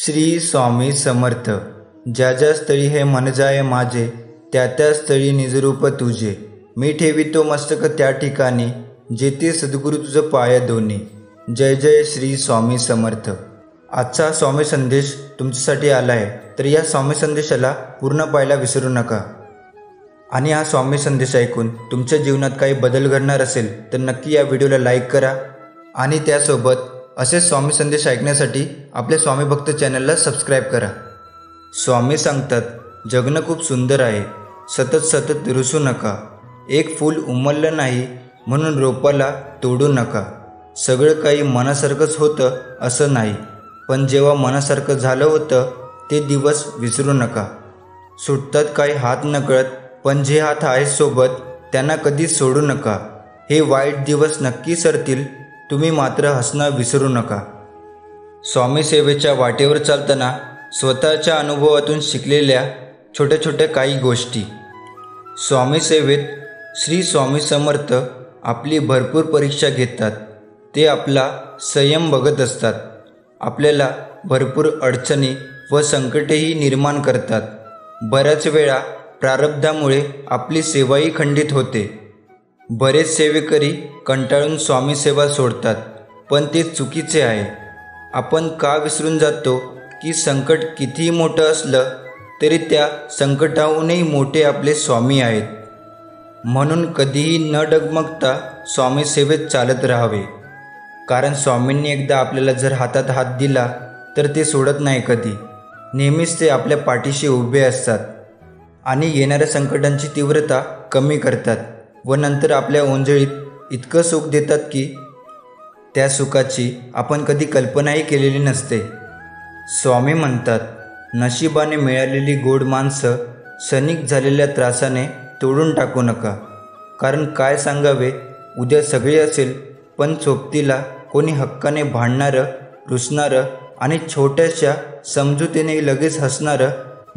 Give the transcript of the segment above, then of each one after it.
श्री स्वामी समर्थ. ज्या ज्या स्थळी हे मन जाय माझे, त्या त्या स्थळी निजरूप तुझे. मी ठेवितो मस्तक त्या ठिकाणी, जेथे सद्गुरु तुझ पाय दोन्ही. जय जय श्री स्वामी समर्थ. आजचा स्वामी संदेश तुमच्यासाठी आला आहे, तर या स्वामी संदेशाला पूर्ण पाहायला विसरू नका. आणि हा स्वामी संदेश ऐकून तुमच्या जीवनात काही बदल घडणार असेल तर नक्की या व्हिडिओला लाईक करा. आणि त्यासोबत असे स्वामी संदेश ऐकण्यासाठी आपल्या स्वामी भक्त चॅनलला सबस्क्राईब करा. स्वामी सांगतात, जगणं खूप सुंदर आहे, सतत सतत रुसू नका. एक फूल उमललं नाही म्हणून रोपाला तोडू नका. सगळं काही मनासारखंच होतं असं नाही, पण जेव्हा मनासारखं झालं होतं ते दिवस विसरू नका. सुटतात काही हात नकळत, पण जे हात आहेत सोबत त्यांना कधीच सोडू नका. हे वाईट दिवस नक्की सरतील, तुम्ही मात्र हसणं विसरू नका. स्वामी सेवेच्या वाटेवर चालताना स्वतःच्या अनुभवातून शिकलेल्या छोट्या छोट्या काही गोष्टी. स्वामी सेवेत श्री स्वामी समर्थ आपली भरपूर परीक्षा घेतात. ते आपला संयम बघत असतात. आपल्याला भरपूर अडचणी व संकटेही निर्माण करतात. बऱ्याच वेळा प्रारब्धामुळे आपली सेवाही खंडित होते. बरेच सेवेकरी कंटाळून स्वामी सेवा सोडतात, पण ते चुकीचे आहे. आपण का विसरून जातो की संकट कितीही मोठं असलं तरी त्या संकटाहूनही मोठे आपले स्वामी आहेत. म्हणून कधीही न डगमगता स्वामी सेवेत चालत राहावे. कारण स्वामींनी एकदा आपल्याला जर हातात हात दिला तर ते सोडत नाही कधी. नेहमीच ते आपल्या पाठीशी उभे असतात आणि येणाऱ्या संकटांची तीव्रता कमी करतात व नंतर आपल्या ओंजळीत इतकं सुख देतात की त्या सुखाची आपण कधी कल्पनाही केलेली नसते. स्वामी म्हणतात, नशिबाने मिळालेली गोड माणसं क्षणिक झालेल्या त्रासाने तोडून टाकू नका. कारण काय सांगावे, उद्या सगळे असेल, पण सोबतीला कोणी हक्काने भांडणारं, रुसणारं आणि छोट्याशा समजुतीने लगेच हसणारं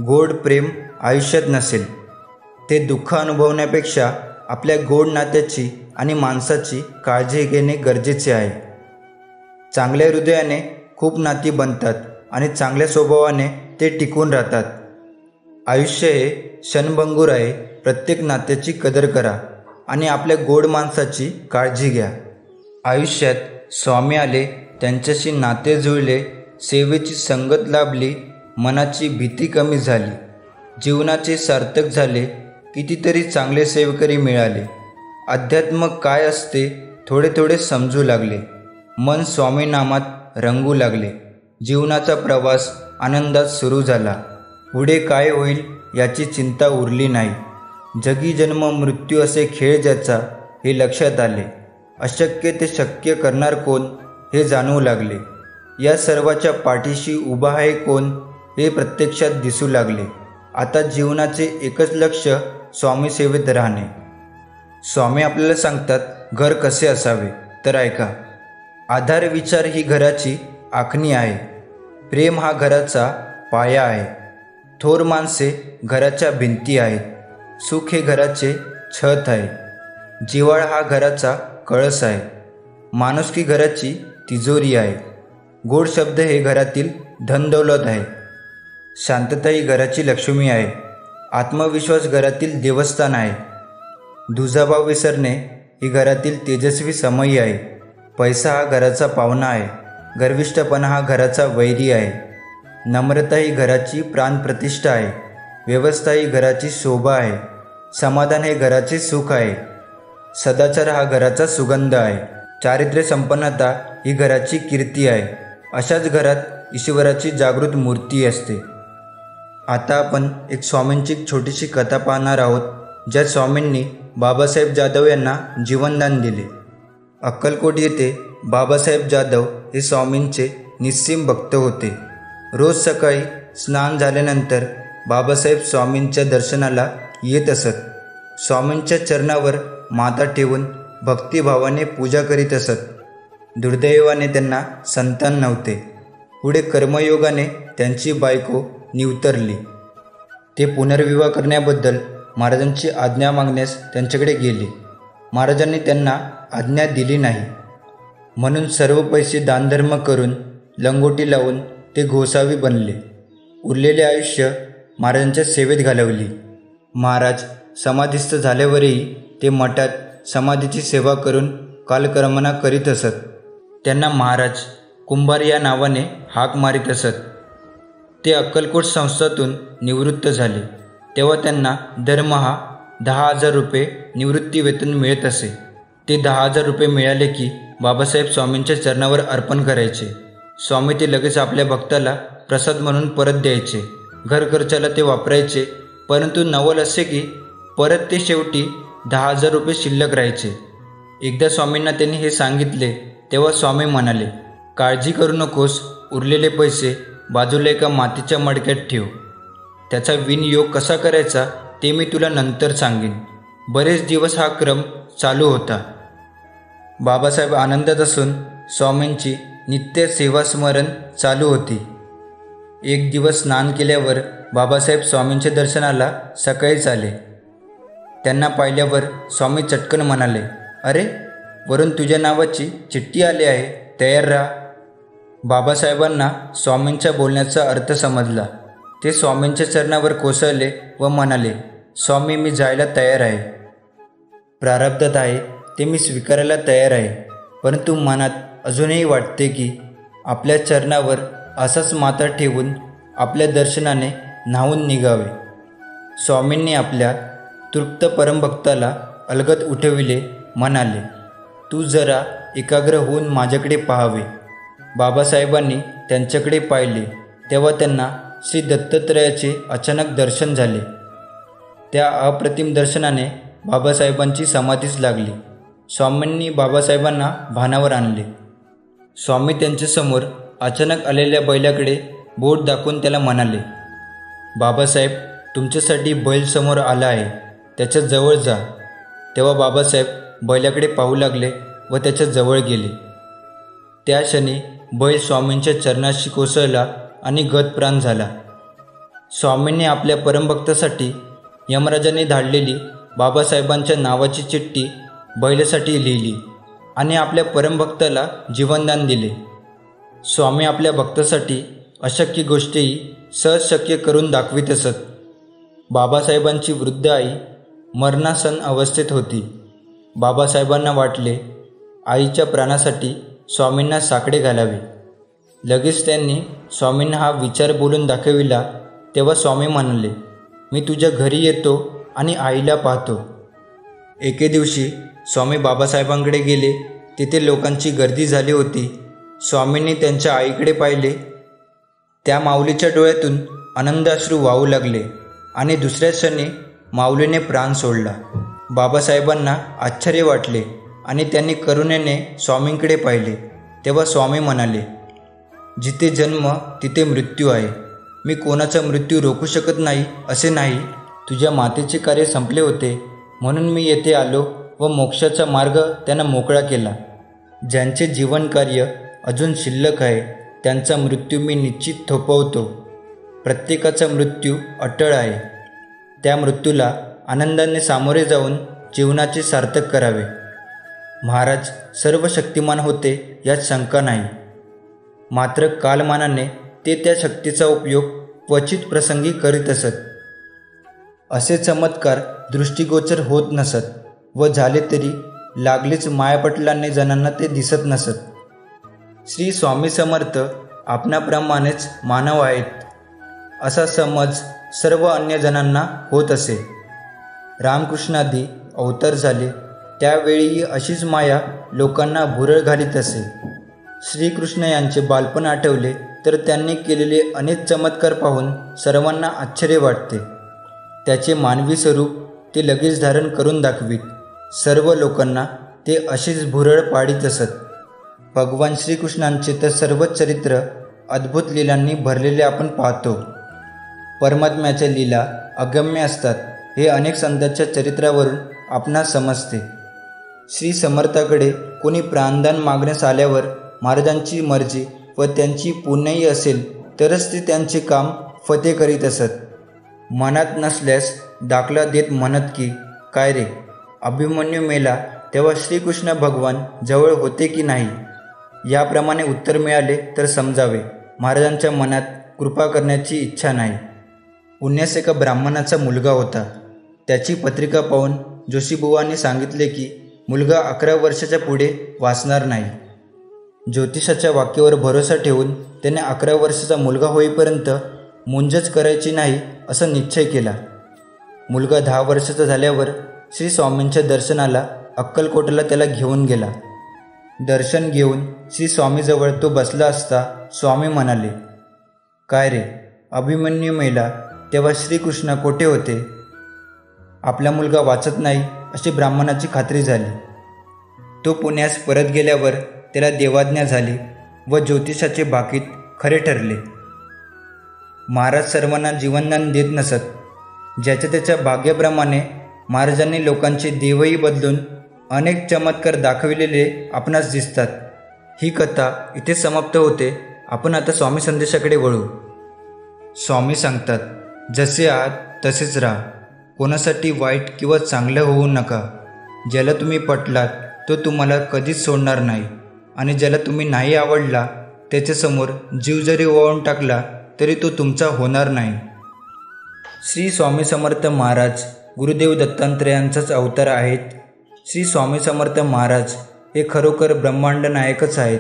गोड प्रेम आयुष्यात नसेल. ते दुःख अनुभवण्यापेक्षा आपल्या गोड नात्याची आणि माणसाची काळजी घेणे गरजेचे आहे. चांगल्या हृदयाने खूप नाती बनतात आणि चांगल्या स्वभावाने ते टिकून राहतात. आयुष्य हे क्षणभंगूर आहे. प्रत्येक नात्याची कदर करा आणि आपल्या गोड माणसाची काळजी घ्या. आयुष्यात स्वामी आले, त्यांच्याशी नाते जुळले, सेवेची संगत लाभली, मनाची भीती कमी झाली, जीवनाचे सार्थक झाले. कितीतरी चांगले सेवकरी मिळाले. अध्यात्म काय असते थोडे थोडे समजू लागले. मन स्वामी नामात रंगू लागले. जीवनाचा प्रवास आनंदात सुरू झाला. पुढे काय होईल याची चिंता उरली नाही. जगी जन्म मृत्यू असे खेळ ज्याचा, हे लक्षात आले. अशक्य ते शक्य करणार कोण हे जाणवू लागले. या सर्वाच्या पाठीशी उभा आहे कोण हे प्रत्यक्षात दिसू लागले. आता जीवनाचे एकच लक्ष स्वामी सेवेत राहणे. स्वामी आपल्याला सांगतात, घर कसे असावे, तर ऐका. आधार विचार ही घराची आखणी आहे. प्रेम हा घराचा पाया आहे. थोर माणसे घराच्या भिंती आहेत. सुख हे घराचे छत आहे. जिव्हाळा हा घराचा कळस आहे. माणुसकी घराची तिजोरी आहे. गोड शब्द हे घरातील धनदौलत आहे. शांतता ही घराची लक्ष्मी आहे. आत्मविश्वास घरातील देवस्थान आहे. दुजाभाव विसरणे ही घरातील तेजस्वी समयी आहे. पैसा हा घराचा पाहुणा आहे. गर्विष्ठपणा हा घराचा वैरी आहे. नम्रता ही घराची प्राणप्रतिष्ठा आहे. व्यवस्था ही घराची शोभा आहे. समाधान हे घराचे सुख आहे. सदाचार हा घराचा सुगंध आहे. चारित्र्य संपन्नता ही घराची कीर्ती आहे. अशाच घरात ईश्वराची जागृत मूर्ती असते. आता आपण एक स्वामींची छोटीशी कथा पाहणार आहोत, ज्या स्वामींनी बाबासाहेब जाधव यांना जीवनदान दिले. अक्कलकोट येथे बाबासाहेब जाधव हे स्वामींचे निस्सीम भक्त होते. रोज सकाळी स्नान झाल्यानंतर बाबासाहेब स्वामींच्या दर्शनाला येत असत. स्वामींच्या चरणावर माथा ठेवून भक्तिभावाने पूजा करीत असत. दुर्दैवाने त्यांना संतान नव्हते. पुढे कर्मयोगाने त्यांची बायको निवतरली. ते पुनर्विवाह करण्याबद्दल महाराजांची आज्ञा मागण्यास त्यांच्याकडे गेले. महाराजांनी त्यांना आज्ञा दिली नाही. म्हणून सर्व पैसे दानधर्म करून, लंगोटी लावून ते गोसावी बनले. उरलेले आयुष्य महाराजांच्या सेवेत घालवली. महाराज समाधिस्थ झाल्यावरही ते मठात समाधीची सेवा करून कालक्रमणा करीत असत. त्यांना महाराज कुंभार या नावाने हाक मारीत असत. ते अक्कलकोट संस्थातून निवृत्त झाले तेव्हा त्यांना दरमहा 10,000 रुपये निवृत्ती वेतन मिळत असे. ते 10,000 रुपये मिळाले की बाबासाहेब स्वामींच्या चरणावर अर्पण करायचे. स्वामी ते लगेच आपल्या भक्ताला प्रसाद म्हणून परत द्यायचे. घर खर्चाला ते वापरायचे. परंतु नवल असे की परत ते शेवटी 10,000 रुपये शिल्लक राहायचे. एकदा स्वामींना त्यांनी हे सांगितले तेव्हा स्वामी म्हणाले, काळजी करू नकोस, उरलेले पैसे बाजूला एका मातीच्या मडक्यात ठेव. त्याचा विनियोग कसा करायचा ते मी तुला नंतर सांगेन. बरेच दिवस हा क्रम चालू होता. बाबासाहेब आनंदात असून स्वामींची नित्य सेवास्मरण चालू होती. एक दिवस स्नान केल्यावर बाबासाहेब स्वामींच्या दर्शनाला सकाळीच आले. त्यांना पाहिल्यावर स्वामी चटकन म्हणाले, अरे, वरून तुझ्या नावाची चिठ्ठी आली आहे, तयार राहा. बाबासाहेबांना स्वामींच्या बोलण्याचा अर्थ समजला. ते स्वामींच्या चरणावर कोसळले व म्हणाले, स्वामी, मी जायला तयार आहे. प्रारब्धात आहे ते मी स्वीकारायला तयार आहे. परंतु मनात अजूनही वाटते की आपल्या चरणावर असाच माथा ठेवून आपल्या दर्शनाने न्हावून निघावे. स्वामींनी आपल्या तृप्त परमभक्ताला अलगद उठविले. म्हणाले, तू जरा एकाग्र होऊन माझ्याकडे पाहावे. बाबासाहेबांनी त्यांच्याकडे पाहिले तेव्हा त्यांना श्री दत्तात्रयाचे अचानक दर्शन झाले. त्या अप्रतिम दर्शनाने बाबासाहेबांची समाधीच लागली. स्वामींनी बाबासाहेबांना भानावर आणले. स्वामी त्यांच्यासमोर अचानक आलेल्या बैलाकडे बोट दाखवून त्याला म्हणाले, बाबासाहेब, तुमच्यासाठी बैल समोर आला आहे, त्याच्या जवळ जा. तेव्हा बाबासाहेब बैलाकडे पाहू लागले व त्याच्या जवळ गेले. त्या क्षणी बैल स्वामींच्या चरणाशी कोसळला आणि गतप्राण झाला. स्वामींनी आपल्या परमभक्तासाठी यमराजाने धाडलेली बाबासाहेबांच्या नावाची चिठ्ठी बैलासाठी लिहिली आणि आपल्या परमभक्ताला जीवनदान दिले. स्वामी आपल्या भक्तासाठी अशक्य गोष्टीही सहज शक्य करून दाखवित असत. बाबासाहेबांची वृद्ध आई मरणासन अवस्थेत होती. बाबासाहेबांना वाटले आईच्या प्राणासाठी स्वामींना साकडे घालावे. लगेच त्यांनी स्वामींना हा विचार बोलून दाखविला. तेव्हा स्वामी म्हणाले, मी तुझ्या घरी येतो आणि आईला पाहतो. एके दिवशी स्वामी बाबासाहेबांकडे गेले. तिथे लोकांची गर्दी झाली होती. स्वामींनी त्यांच्या आईकडे पाहिले. त्या माऊलीच्या डोळ्यातून आनंदाश्रू वाहू लागले आणि दुसऱ्याच क्षणी माऊलीने प्राण सोडला. बाबासाहेबांना आश्चर्य वाटले आणि त्यांनी करुणेने स्वामींकडे पाहिले. तेव्हा स्वामी म्हणाले, जिथे जन्म तिथे मृत्यू आहे. मी कोणाचा मृत्यू रोखू शकत नाही असे नाही. तुझ्या मातेचे कार्य संपले होते म्हणून मी येथे आलो व मोक्षाचा मार्ग त्यांना मोकळा केला. ज्यांचे जीवनकार्य अजून शिल्लक आहे त्यांचा मृत्यू मी निश्चित थोपवतो. प्रत्येकाचा मृत्यू अटळ आहे. त्या मृत्यूला आनंदाने सामोरे जाऊन जीवनाचे सार्थक करावे. महाराज सर्व शक्तिमान होते यात शंका नाही. मात्र कालमानाने ते त्या शक्तीचा उपयोग क्वचित प्रसंगी करीत असत. असे चमत्कार दृष्टीगोचर होत नसत व झाले तरी लागलीच मायापटलाने जणांना ते दिसत नसत. श्री स्वामी समर्थ आपणाप्रमाणेच मानव आहेत असा समज सर्व अन्य जणांना होत असे. रामकृष्णादी अवतार झाले त्यावेळीही अशीच माया लोकांना भुरळ घालीत असे. श्रीकृष्ण यांचे बालपण आठवले तर त्यांनी केलेले अनेक चमत्कार पाहून सर्वांना आश्चर्य वाटते. त्याचे मानवी स्वरूप ते लगेच धारण करून दाखवीत. सर्व लोकांना ते अशीच भुरळ पाडीत असत. भगवान श्रीकृष्णांचे तर सर्वच चरित्र अद्भुत लीलांनी भरलेले आपण पाहतो. परमात्म्याच्या लीला अगम्य असतात हे अनेक संतांच्या चरित्रावरून आपणास समजते. श्री समर्थाकडे कोणी प्राणदान मागण्यास आल्यावर महाराजांची मर्जी व त्यांची पुण्याई असेल तरच ते त्यांचे काम फते करीत असत. मनात नसल्यास दाखला देत म्हणत की, काय रे, अभिमन्यू मेला तेव्हा श्रीकृष्ण भगवान जवळ होते की नाही. याप्रमाणे उत्तर मिळाले तर समजावे महाराजांच्या मनात कृपा करण्याची इच्छा नाही. पुण्यास एका ब्राह्मणाचा मुलगा होता. त्याची पत्रिका पाहून जोशीबुवांनी सांगितले की मुलगा 11 वर्षाच्या पुढे वाचणार नाही. ज्योतिषाच्या वाक्यावर भरोसा ठेवून त्याने 11 वर्षाचा मुलगा होईपर्यंत मुंजच करायची नाही असा निश्चय केला. मुलगा 10 वर्षाचा झाल्यावर श्री स्वामींच्या दर्शनाला अक्कलकोटला त्याला घेऊन गेला. दर्शन घेऊन श्री स्वामीजवळ तो बसला असता स्वामी म्हणाले, काय रे, अभिमन्यू मेला तेव्हा श्रीकृष्ण कोठे होते? आपला मुलगा वाचत नाही अशी ब्राह्मणाची खात्री झाली. तो पुण्यास परत गेल्यावर त्याला देवाज्ञा झाली व ज्योतिषाचे भाकीत खरे ठरले. महाराज सर्वांना जीवनदान देत नसत. ज्याच्या त्याच्या भाग्याप्रमाणे महाराजांनी लोकांचे देवही बदलून अनेक चमत्कार दाखविलेले आपणास दिसतात. ही कथा इथे समाप्त होते. आपण आता स्वामी संदेशाकडे वळू. स्वामी सांगतात, जसे आहात तसेच राहा. कोणासाठी वाईट किंवा चांगलं होऊ नका. ज्याला तुम्ही पटलात तो तुम्हाला कधीच सोडणार नाही आणि ज्याला तुम्ही नाही आवडला त्याच्यासमोर जीव जरी ओवाळून टाकला तरी तो तुमचा होणार नाही. श्री स्वामी समर्थ महाराज गुरुदेव दत्तात्रेयांचाच अवतार आहेत. श्री स्वामी समर्थ महाराज हे खरोखर ब्रह्मांड नायकच आहेत.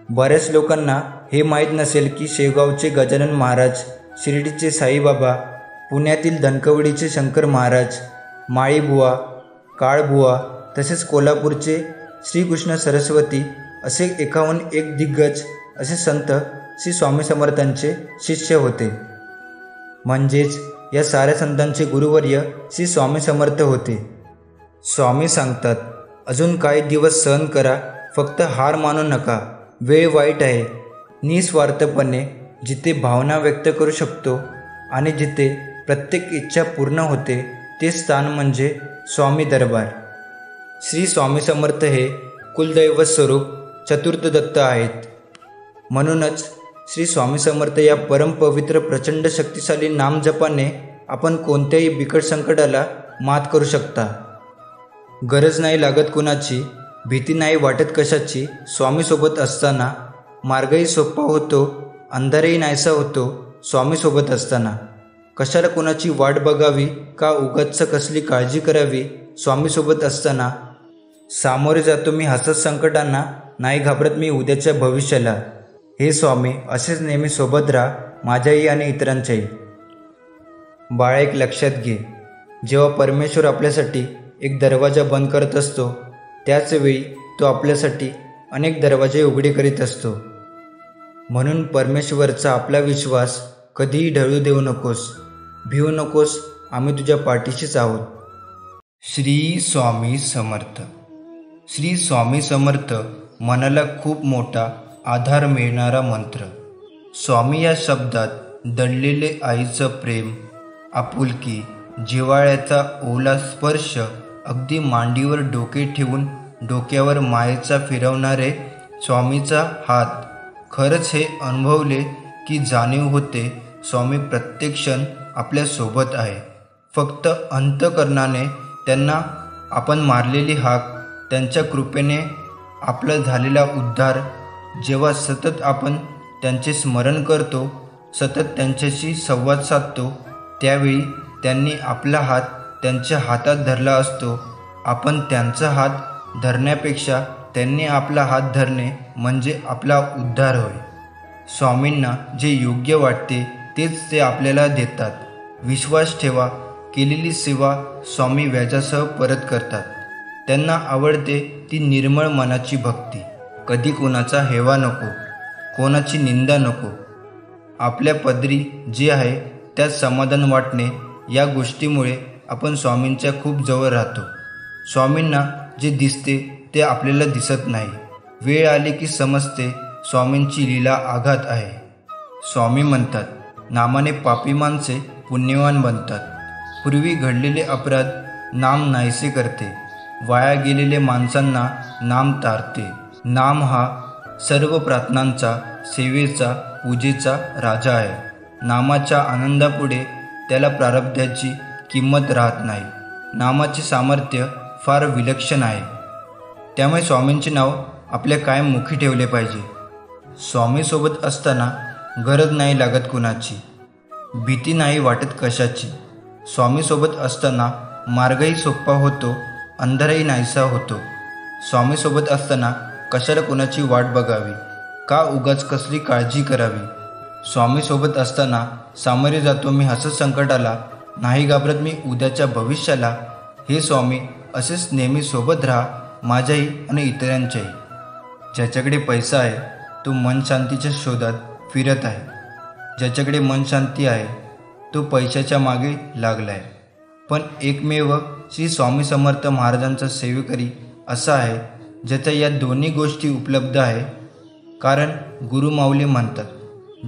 बऱ्याच लोकांना हे माहीत नसेल की शेगावचे गजानन महाराज, शिर्डीचे साईबाबा, पुण्यातील धनकवडीचे शंकर महाराज, माळीबुवा, काळबुवा तसेच कोल्हापूरचे श्रीकृष्ण सरस्वती असे 51 दिग्गज असे संत श्री स्वामी समर्थांचे शिष्य होते. म्हणजेच या साऱ्या संतांचे गुरुवर्य श्री स्वामी समर्थ होते. स्वामी सांगतात, अजून काही दिवस सहन करा, फक्त हार मानू नका. वेळ वाईट आहे. निस्वार्थपणे जिथे भावना व्यक्त करू शकतो आणि जिथे प्रत्येक इच्छा पूर्ण होते ते स्थान म्हणजे स्वामी दरबार. श्री स्वामी समर्थ हे कुलदैवत स्वरूप चतुर्थ दत्त आहेत. म्हणूनच श्री स्वामी समर्थ या परमपवित्र प्रचंड शक्तिशाली नामजपाने आपण कोणत्याही बिकट संकटाला मात करू शकता. गरज नाही लागत कुणाची, भीती नाही वाटत कशाची. स्वामीसोबत असताना मार्गही सोपा होतो, अंधारही नाहीसा होतो. स्वामीसोबत असताना कशाला कुणाची वाट बघावी, का उगाच कसली काळजी करावी. स्वामीसोबत असताना सामोरे जातो मी हसत संकटांना, नाही घाबरत मी उद्याच्या भविष्याला. हे स्वामी असेच नेहमी सोबत राहा, माझ्याही आणि इतरांच्याही. बाळा, एक लक्षात घे, जेव्हा परमेश्वर आपल्यासाठी एक दरवाजा बंद करत असतो त्याचवेळी तो आपल्यासाठी अनेक दरवाजे उघडे करीत असतो. म्हणून परमेश्वरचा आपला विश्वास कधीही ढळू देऊ नकोस. भिवू नकोस, आम्ही तुझ्या पाठीशीच आहोत. श्री स्वामी समर्थ. श्री स्वामी समर्थ मनाला खूप मोठा आधार मिळणारा मंत्र. स्वामी या शब्दात दडलेले आईचं प्रेम, आपुलकी, जिव्हाळ्याचा ओला स्पर्श, अगदी मांडीवर डोके ठेवून डोक्यावर मायेचा फिरवणारे स्वामीचा हात. खरंच हे अनुभवले की जाणीव होते स्वामी प्रत्येक क्षण आपल्यासोबत आहे. फक्त अंतःकरणाने त्यांना आपण मारलेली हाक, त्यांच्या कृपेने आपला झालेला उद्धार. जेव्हा सतत आपण त्यांचे स्मरण करतो, सतत त्यांच्याशी संवाद साधतो, त्यावेळी त्यांनी आपला हात त्यांच्या हातात धरला असतो. आपण त्यांचा हात धरण्यापेक्षा त्यांनी आपला हात धरणे म्हणजे आपला उद्धार होय. स्वामींना जे योग्य वाटते तेच ते आपल्याला देतात. विश्वास ठेवा, केलेली सेवा स्वामी व्याजासह परत करतात. त्यांना आवडते ती निर्मळ मनाची भक्ती. कधी कोणाचा हेवा नको, कोणाची निंदा नको. आपल्या पदरी जे आहे त्यात समाधान वाटणे, या गोष्टीमुळे आपण स्वामींच्या खूप जवळ राहतो. स्वामींना जे दिसते ते आपल्याला दिसत नाही. वेळ आली की समजते स्वामींची लीला आघात आहे. स्वामी म्हणतात, नामाने पापी माणसे पुण्यवान बनतात. पूर्वी घडलेले अपराध नाम नाहीसे करते. वाया गेलेले माणसांना नाम तारते. नाम हा सर्व प्रार्थनांचा, सेवेचा, पूजेचा राजा आहे. नामाच्या आनंदापुढे त्याला प्रारब्धाची किंमत राहत नाही. नामाचे सामर्थ्य फार विलक्षण आहे. त्यामुळे स्वामींचे नाव आपल्या कायम मुखी ठेवले पाहिजे. स्वामीसोबत असताना गरज नाही लागत कुणाची, भीती नाही वाटत कशाची. स्वामीसोबत असताना मार्गही सोपा होतो, अंधारही नाहीसा होतो. स्वामीसोबत असताना कशाला कुणाची वाट बघावी, का उगाच कसली काळजी करावी. स्वामीसोबत असताना सामोरे जातो मी हसत संकटाला, नाही घाबरत मी उद्याच्या भविष्याला. हे स्वामी असेच नेहमी सोबत राहा, माझ्याही आणि इतरांच्याही. ज्याच्याकडे पैसा आहे तो मन शांतीच्या शोधात फिरत आहे. ज्याच्याकडे मन शांती आहे तो पैशाच्या मागे लागला आहे. पण एकमेव श्री स्वामी समर्थ महाराजांचा सेवेकरी असा आहे ज्याच्या या दोन्ही गोष्टी उपलब्ध आहे. कारण गुरुमाऊली म्हणतात,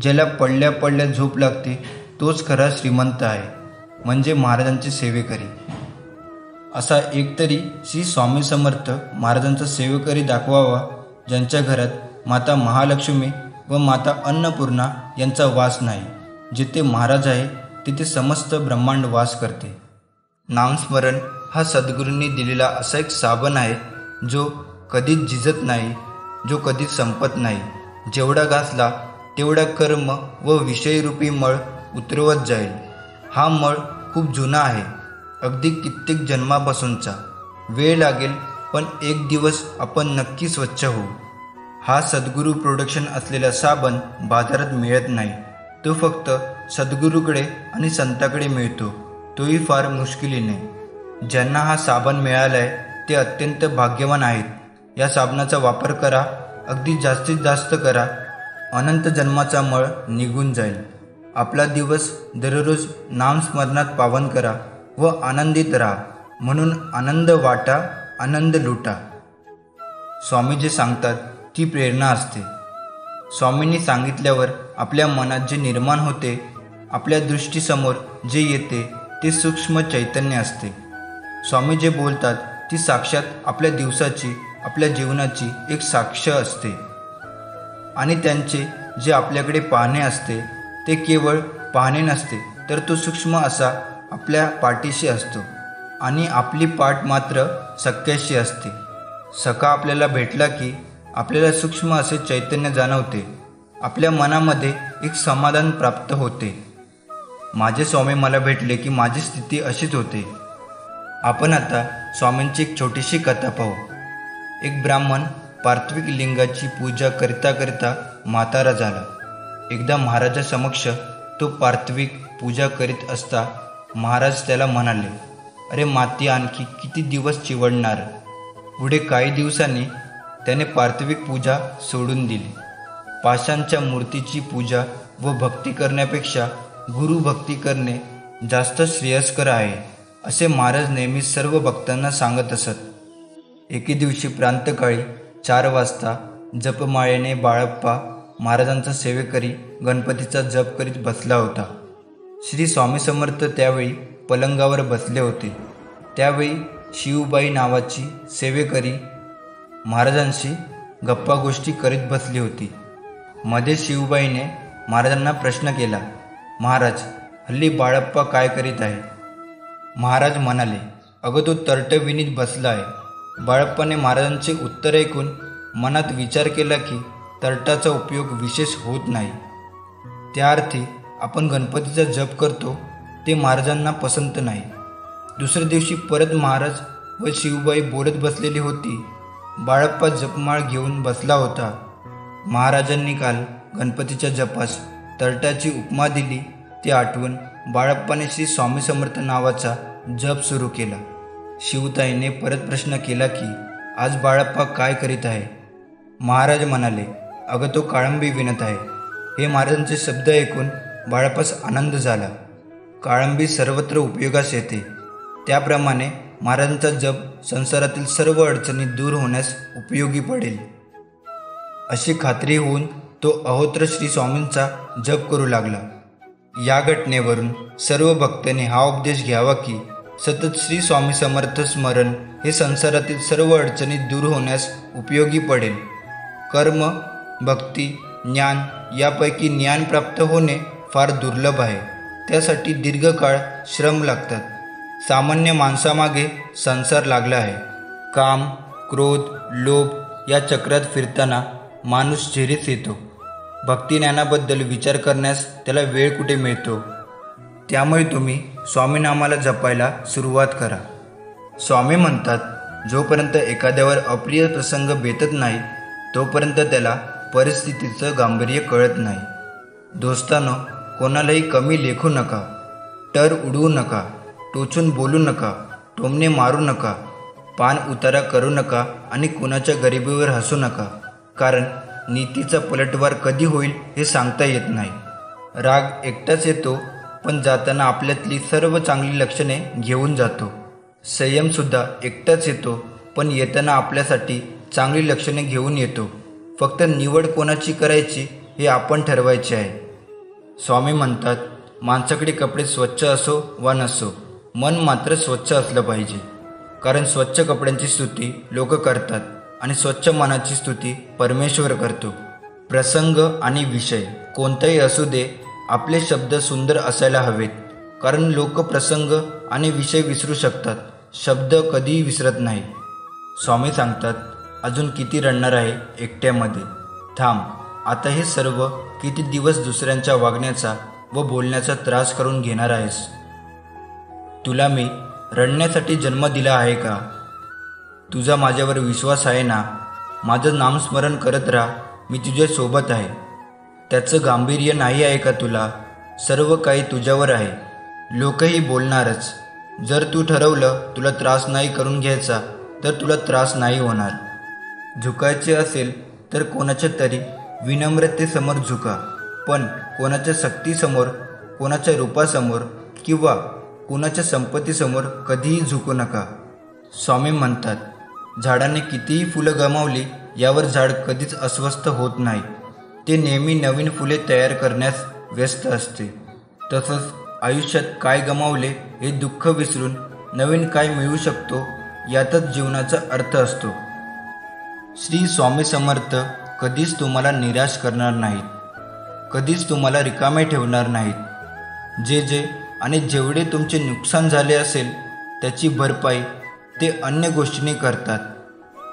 ज्याला पडल्या पडल्या झोप लागते तोच खरा श्रीमंत आहे, म्हणजे महाराजांचे सेवेकरी. असा एकतरी श्री स्वामी समर्थ महाराजांचा सेवेकरी दाखवावा, ज्यांच्या घरात माता महालक्ष्मी व माता अन्नपूर्णा यांचा वास नाही. जिथे महाराज आहे तिथे समस्त ब्रह्मांड वास करते. नामस्मरण हा सद्गुरूंनी दिलेला असा एक साबण आहे जो कधीच झिजत नाही, जो कधीच संपत नाही. जेवढा घासला तेवढा कर्म व विषयरूपी मळ उतरवत जाईल. हा मळ खूप जुना आहे, अगदी कित्येक जन्मापासूनचा. वेळ लागेल पण एक दिवस आपण नक्की स्वच्छ होऊ. हा सद्गुरू प्रोडक्शन असलेला साबण बाजारात मिळत नाही. तो फक्त सद्गुरूकडे आणि संताकडे मिळतो, तोही फार मुश्किलीने. ज्यांना हा साबण मिळाला आहे ते अत्यंत भाग्यवान आहेत. या साबणाचा वापर करा, अगदी जास्तीत जास्त करा. अनंत जन्माचा मळ निघून जाईल. आपला दिवस दररोज नामस्मरणात पावन करा व आनंदित राहा. म्हणून आनंद वाटा, आनंद लुटा. स्वामी जे सांगतात ती प्रेरणा असते. स्वामींनी सांगितल्यावर आपल्या मनात जे निर्माण होते, आपल्या दृष्टीसमोर जे येते ते सूक्ष्म चैतन्य असते. स्वामी जे बोलतात ती साक्षात आपल्या दिवसाची, आपल्या जीवनाची एक साक्ष असते. आणि त्यांचे जे आपल्याकडे पाहणे असते ते केवळ पाहणे नसते, तर तो सूक्ष्म असा आपल्या पाठीशी असतो आणि आपली पाठ मात्र सख्याशी असते. सखा आपल्याला भेटला की आपल्याला सूक्ष्म असे चैतन्य जाणवते. आपल्या मनामध्ये एक समाधान प्राप्त होते. माझे स्वामी मला भेटले की माझी स्थिती अशीच होते. आपण आता स्वामींची एक छोटीशी कथा पाहू. एक ब्राह्मण पार्थिविक लिंगाची पूजा करता करता म्हातारा झाला. एकदा महाराजासमक्ष तो पार्थिविक पूजा करीत असता महाराज त्याला म्हणाले, अरे माती आणखी किती दिवस चिवडणार. पुढे काही दिवसांनी त्याने पार्थिविक पूजा सोडून दिली. पाषाणच्या मूर्तीची पूजा व भक्ती करण्यापेक्षा गुरुभक्ती करणे जास्त श्रेयस्कर आहे, असे महाराज नेहमी सर्व भक्तांना सांगत असत. एके दिवशी प्रांतकाळी 4 वाजता जपमाळेने बाळप्पा महाराजांचा सेवेकरी गणपतीचा जप करीत बसला होता. श्री स्वामी समर्थ त्यावेळी पलंगावर बसले होते. त्यावेळी शिवबाई नावाची सेवेकरी महाराजांशी गप्पा गोष्टी करीत बसली होती. मध्ये शिवबाईने महाराजांना प्रश्न केला, महाराज हल्ली बाळप्पा काय करीत आहे. महाराज म्हणाले, अगं तो तर्टविणीत बसला आहे. बाळप्पाने महाराजांचे उत्तर ऐकून मनात विचार केला की तर्टाचा उपयोग विशेष होत नाही. त्या अर्थी आपण गणपतीचा जप करतो ते महाराजांना पसंत नाही. दुसऱ्या दिवशी परत महाराज व शिवबाई बोलत बसलेली होती. बाळप्पा जपमाळ घेऊन बसला होता. महाराजांनी काल गणपतीच्या जपास तर्टाची उपमा दिली ती आठवून बाळप्पाने श्री स्वामी समर्थ नावाचा जप सुरू केला. शिवताईने परत प्रश्न केला की आज बाळप्पा काय करीत आहे. महाराज म्हणाले, अगं तो काळंबी विणत आहे. हे महाराजांचे शब्द ऐकून बाळप्पास आनंद झाला. काळंबी सर्वत्र उपयोगास येते. त्याप्रमाणे महाराजांचा जप संसारातील सर्व अडचणी दूर होण्यास उपयोगी पडेल, अशी खात्री होऊन तो अहोत्र श्री स्वामींचा जप करू लागला. या घटनेवरून सर्व भक्तांनी हा उपदेश घ्यावा की सतत श्री स्वामी समर्थ स्मरण हे संसारातील सर्व अडचणी दूर होण्यास उपयोगी पडेल. कर्म, भक्ती, ज्ञान यापैकी ज्ञान प्राप्त होणे फार दुर्लभ आहे. त्यासाठी दीर्घकाळ श्रम लागतात. सामान्य माणसामागे संसार लागला आहे. काम, क्रोध, लोभ या चक्रात फिरताना माणूस झेरीस येतो. भक्तिज्ञानाबद्दल विचार करण्यास त्याला वेळ कुठे मिळतो? त्यामुळे तुम्ही स्वामीनामाला जपायला सुरुवात करा. स्वामी म्हणतात, जोपर्यंत एखाद्यावर अप्रिय प्रसंग बेतत नाही तोपर्यंत त्याला परिस्थितीचं गांभीर्य कळत नाही. दोस्तांनो, कोणालाही कमी लेखू नका, टर उडवू नका, टोचून बोलू नका, टोमणे मारू नका, पान उतारा करू नका आणि कुणाच्या गरिबीवर हसू नका, कारण नीतीचा पलटवार कधी होईल हे सांगता येत नाही. राग एकटाच येतो, पण जाताना आपल्यातली सर्व चांगली लक्षणे घेऊन जातो. संयमसुद्धा एकटाच येतो, पण येताना आपल्यासाठी चांगली लक्षणे घेऊन येतो. फक्त निवड कोणाची करायची हे आपण ठरवायचे आहे. स्वामी म्हणतात, माणसाकडे कपडे स्वच्छ असो वा नसो, मन मात्र स्वच्छ असलं पाहिजे. कारण स्वच्छ कपड्यांची स्तुती लोक करतात आणि स्वच्छ मनाची स्तुती परमेश्वर करतो. प्रसंग आणि विषय कोणताही असू दे, आपले शब्द सुंदर असायला हवेत. कारण लोक प्रसंग आणि विषय विसरू शकतात, शब्द कधीही विसरत नाही. स्वामी सांगतात, अजून किती रडणार आहे एकट्यामध्ये? थांब, आता हे सर्व किती दिवस दुसऱ्यांच्या वागण्याचा व बोलण्याचा त्रास करून घेणार आहेस? तुला मी रडण्यासाठी जन्म दिला आहे का? तुझा माझ्यावर विश्वास आहे ना? माझं नामस्मरण करत राहा, मी तुझ्यासोबत आहे. त्याचं गांभीर्य नाही आहे का तुला? सर्व काही तुझ्यावर आहे. लोकही बोलणारच. जर तू ठरवलं तुला त्रास नाही करून घ्यायचा तर तुला त्रास नाही होणार. झुकायचे असेल तर कोणाच्या तरी विनम्रतेसमोर झुका, पण कोणाच्या सक्तीसमोर, कोणाच्या रूपासमोर किंवा कोणाच्या संपत्तीसमोर कधीही झुकू नका. स्वामी म्हणतात, झाडाने कितीही फुलं गमावली यावर झाड कधीच अस्वस्थ होत नाही. ते नेहमी नवीन फुले तयार करण्यास व्यस्त असते. तसंच आयुष्यात काय गमावले हे दुःख विसरून नवीन काय मिळू शकतो यातच जीवनाचा अर्थ असतो. श्री स्वामी समर्थ कधीच तुम्हाला निराश करणार नाहीत, कधीच तुम्हाला रिकामे ठेवणार नाहीत. जे आणि जेवढे तुमचे नुकसान झाले असेल त्याची भरपाई ते अन्य गोष्टींनी करतात.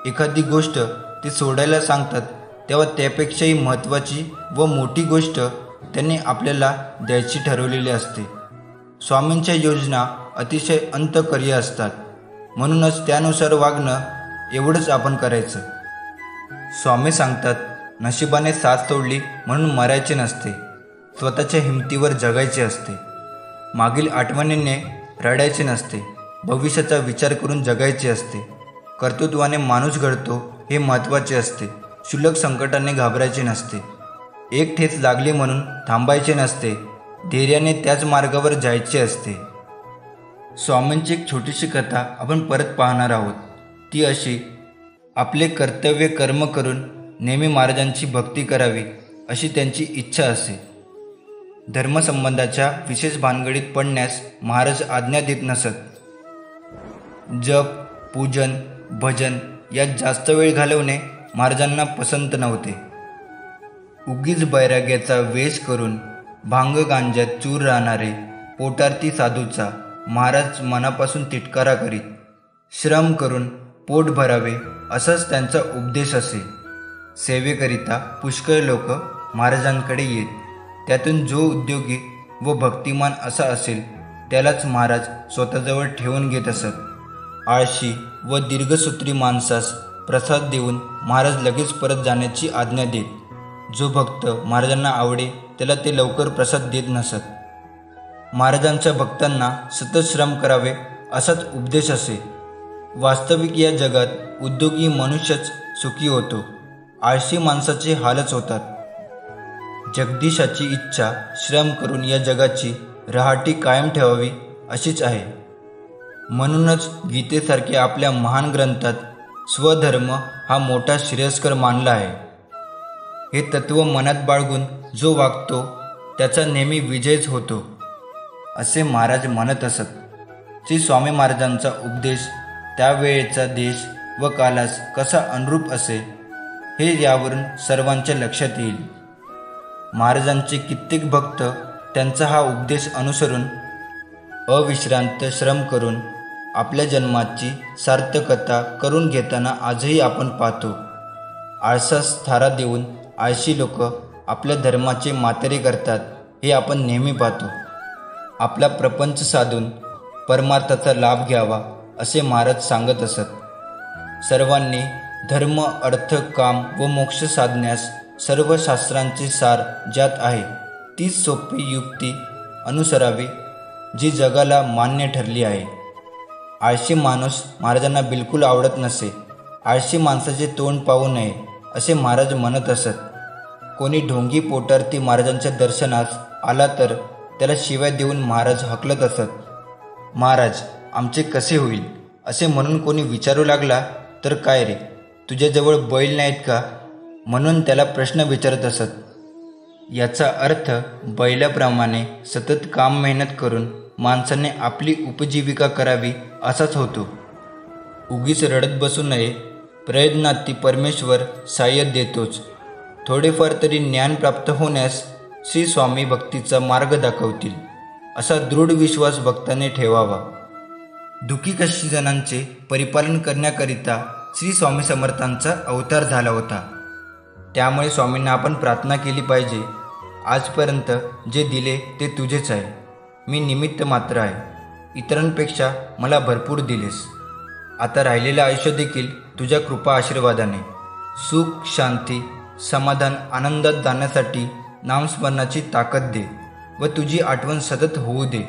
एखादी गोष्ट ते सोडायला सांगतात तेव्हा त्यापेक्षाही महत्त्वाची व मोठी गोष्ट त्यांनी आपल्याला द्यायची ठरवलेली असते. स्वामींच्या योजना अतिशय अंतःकर्य असतात, म्हणूनच त्यानुसार वागणं एवढंच आपण करायचं. स्वामी सांगतात, नशिबाने साथ सोडली म्हणून मरायचे नसते, स्वतःच्या हिमतीवर जगायचे असते. मागील आठवणीने रडायचे नसते, भविष्याचा विचार करून जगायचे असते. कर्तृत्वाने माणूस घडतो हे महत्त्वाचे असते. क्षुल्लक संकटाने घाबरायचे नसते. एक ठेच लागली म्हणून थांबायचे नसते, धैर्याने त्याच मार्गावर जायचे असते. स्वामींची एक छोटीशी कथा आपण परत पाहणार आहोत. ती अशी, आपले कर्तव्य कर्म करून नेहमी महाराजांची भक्ती करावी अशी त्यांची इच्छा असे. धर्मसंबंधाच्या विशेष भानगडीत पडण्यास महाराज आज्ञा देत नसत. जप, पूजन, भजन यात जास्त वेळ घालवणे महाराजांना पसंत नव्हते. उगीच बैराग्याचा वेश करून भांग गांज्यात चूर राहणारे पोटार्थी साधूचा महाराज मनापासून तिटकारा करीत. श्रम करून पोट भरावे असाच त्यांचा उपदेश असे. सेवेकरिता पुष्कळ लोक महाराजांकडे येत. त्यातून जो उद्योगी व भक्तिमान असा असेल त्यालाच महाराज स्वतःजवळ ठेवून घेत असत. आळशी व दीर्घसूत्री माणसास प्रसाद देऊन महाराज लगेच परत जाण्याची आज्ञा देत. जो भक्त महाराजांना आवडे त्याला ते लवकर प्रसाद देत नसत. महाराजांच्या भक्तांना सतत श्रम करावे असाच उपदेश असे. वास्तविक या जगात उद्योगी मनुष्यच सुखी होतो, आळशी माणसाचे हालच होतात. जगदीशाची इच्छा श्रम करून या जगाची रहाटी कायम ठेवावी अशीच आहे. म्हणूनच गीतेसारख्या आपल्या महान ग्रंथात स्वधर्म हा मोठा श्रेयस्कर मानला आहे. हे तत्त्व मनात बाळगून जो वागतो त्याचा नेहमी विजयच होतो असे महाराज म्हणत असत. श्री स्वामी महाराजांचा उपदेश त्यावेळेचा देश व कालास कसा अनुरूप असे हे यावरून सर्वांच्या लक्षात येईल. महाराजांचे कित्येक भक्त त्यांचा हा उपदेश अनुसरून अविश्रांत श्रम करून आपल्या जन्माची सार्थकता करून घेताना आजही आपण पाहतो. आळसास थारा देऊन आळशी लोक आपल्या धर्माचे मातेरे करतात हे आपण नेहमी पाहतो. आपला प्रपंच साधून परमार्थाचा लाभ घ्यावा असे महाराज सांगत असत. सर्वांनी धर्म, अर्थ, काम व मोक्ष साधण्यास सर्व शास्त्रांचे सार ज्यात आहे तीच सोपी युक्ती अनुसरावी जी जगाला मान्य ठरली आहे. आळशी माणूस महाराजांना बिलकुल आवडत नसे. आळशी माणसाचे तोंड पाहू नये असे महाराज म्हणत असत. कोणी ढोंगी पोटार्थी महाराजांच्या दर्शनास आला तर त्याला शिव्या देऊन महाराज हकलत असत. महाराज आमचे कसे होईल असे म्हणून कोणी विचारू लागला तर काय रे, तुझ्याजवळ बैल नाहीत का म्हणून त्याला प्रश्न विचारत असत. याचा अर्थ बैलाप्रमाणे सतत काम मेहनत करून माणसाने आपली उपजीविका करावी असाच होतो. उगीच रडत बसू नये. प्रयत्नात ती परमेश्वर साह्य देतोच. थोडेफार तरी ज्ञान प्राप्त होण्यास श्री स्वामी भक्तीचा मार्ग दाखवतील असा दृढ विश्वास भक्ताने ठेवावा. दुःखी कष्टी जणांचे परिपालन करण्याकरिता श्री स्वामी समर्थांचा अवतार झाला होता. त्यामुळे स्वामींना आपण प्रार्थना केली पाहिजे. आजपर्यंत जे दिले ते तुझेच आहे. मी निमित्त मात्र आहे. इतरांपेक्षा मला भरपूर दिलेस. आता राहिलेलं आयुष्य देखील तुझ्या कृपा आशीर्वादाने सुख, शांती, समाधान, आनंदात जाण्यासाठी नामस्मरणाची ताकद दे व तुझी आठवण सतत होऊ दे.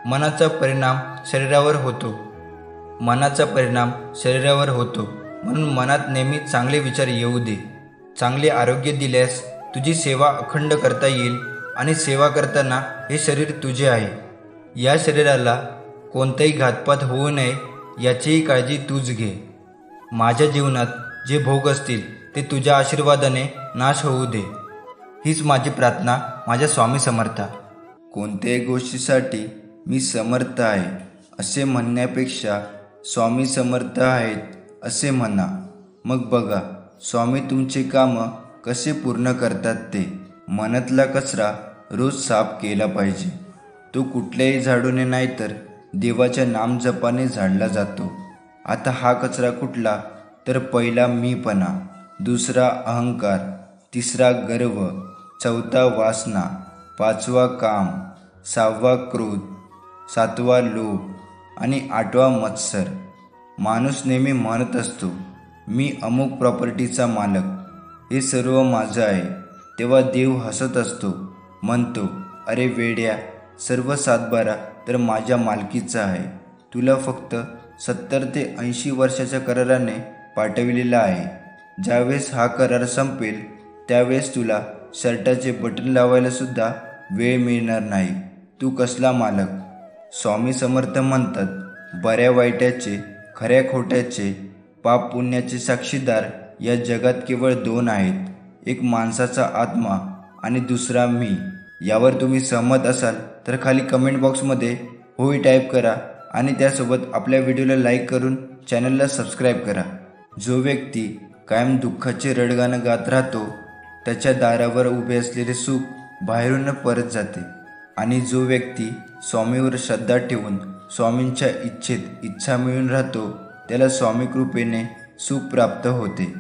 मनाचा परिणाम शरीरावर होतो म्हणून मनात नेहमी चांगले विचार येऊ दे. चांगले आरोग्य दिल्यास तुझी सेवा अखंड करता येईल आणि सेवा करताना हे शरीर तुझे आहे. या शरीराला कोणताही घातपात होऊ नये याचीही काळजी तूच घे. माझ्या जीवनात जे भोग असतील ते तुझ्या आशीर्वादाने नाश होऊ दे. हीच माझी प्रार्थना माझ्या स्वामी समर्था. कोणत्याही गोष्टीसाठी मी समर्थ आहे असे म्हणण्यापेक्षा स्वामी समर्थ आहेत असे म्हणा. मग बघा स्वामी तुमचे कामं कसे पूर्ण करतात ते. मनातला कचरा रोज साफ केला पाहिजे. तो कुठल्याही झाडूने नाही तर देवाच्या नामजपाने झाडला जातो. आता हा कचरा कुठला तर पहिला मीपणा, दुसरा अहंकार, तिसरा गर्व, चौथा वासना, पाचवा काम, सहावा क्रोध, सातवा लोभ आणि आठवा मत्सर. माणूस नेहमी म्हणत असतो मी अमुक प्रॉपर्टीचा मालक, हे सर्व माझं आहे. तेव्हा देव हसत असतो, म्हणतो अरे वेड्या, सर्व 7/12 तर माझ्या मालकीचा आहे. तुला फक्त 70 ते 80 वर्षाच्या कराराने पाठविलेला आहे. ज्यावेळेस हा करार संपेल त्यावेळेस तुला शर्टाचे बटन लावायला सुद्धा वेळ मिळणार नाही. तू कसला मालक. स्वामी समर्थ म्हणतात बऱ्या वाईटाचे, खऱ्या खोट्याचे, पाप पुण्याचे साक्षीदार या जगात केवळ 2 आहेत. एक माणसाचा आत्मा आणि दुसरा मी. यावर तुम्ही सहमत असाल तर खाली कमेंट बॉक्समध्ये होय टाईप करा आणि त्यासोबत आपल्या व्हिडिओला लाईक करून चॅनलला सबस्क्राईब करा. जो व्यक्ती कायम दुःखाचे रडगाणं गात राहतो त्याच्या दारावर उभे असलेले सुख बाहेरून परत जाते. आणि जो व्यक्ती स्वामीवर श्रद्धा ठेवून स्वामींच्या इच्छेत इच्छा मिळून राहतो त्याला स्वामी कृपेने सुख प्राप्त होते.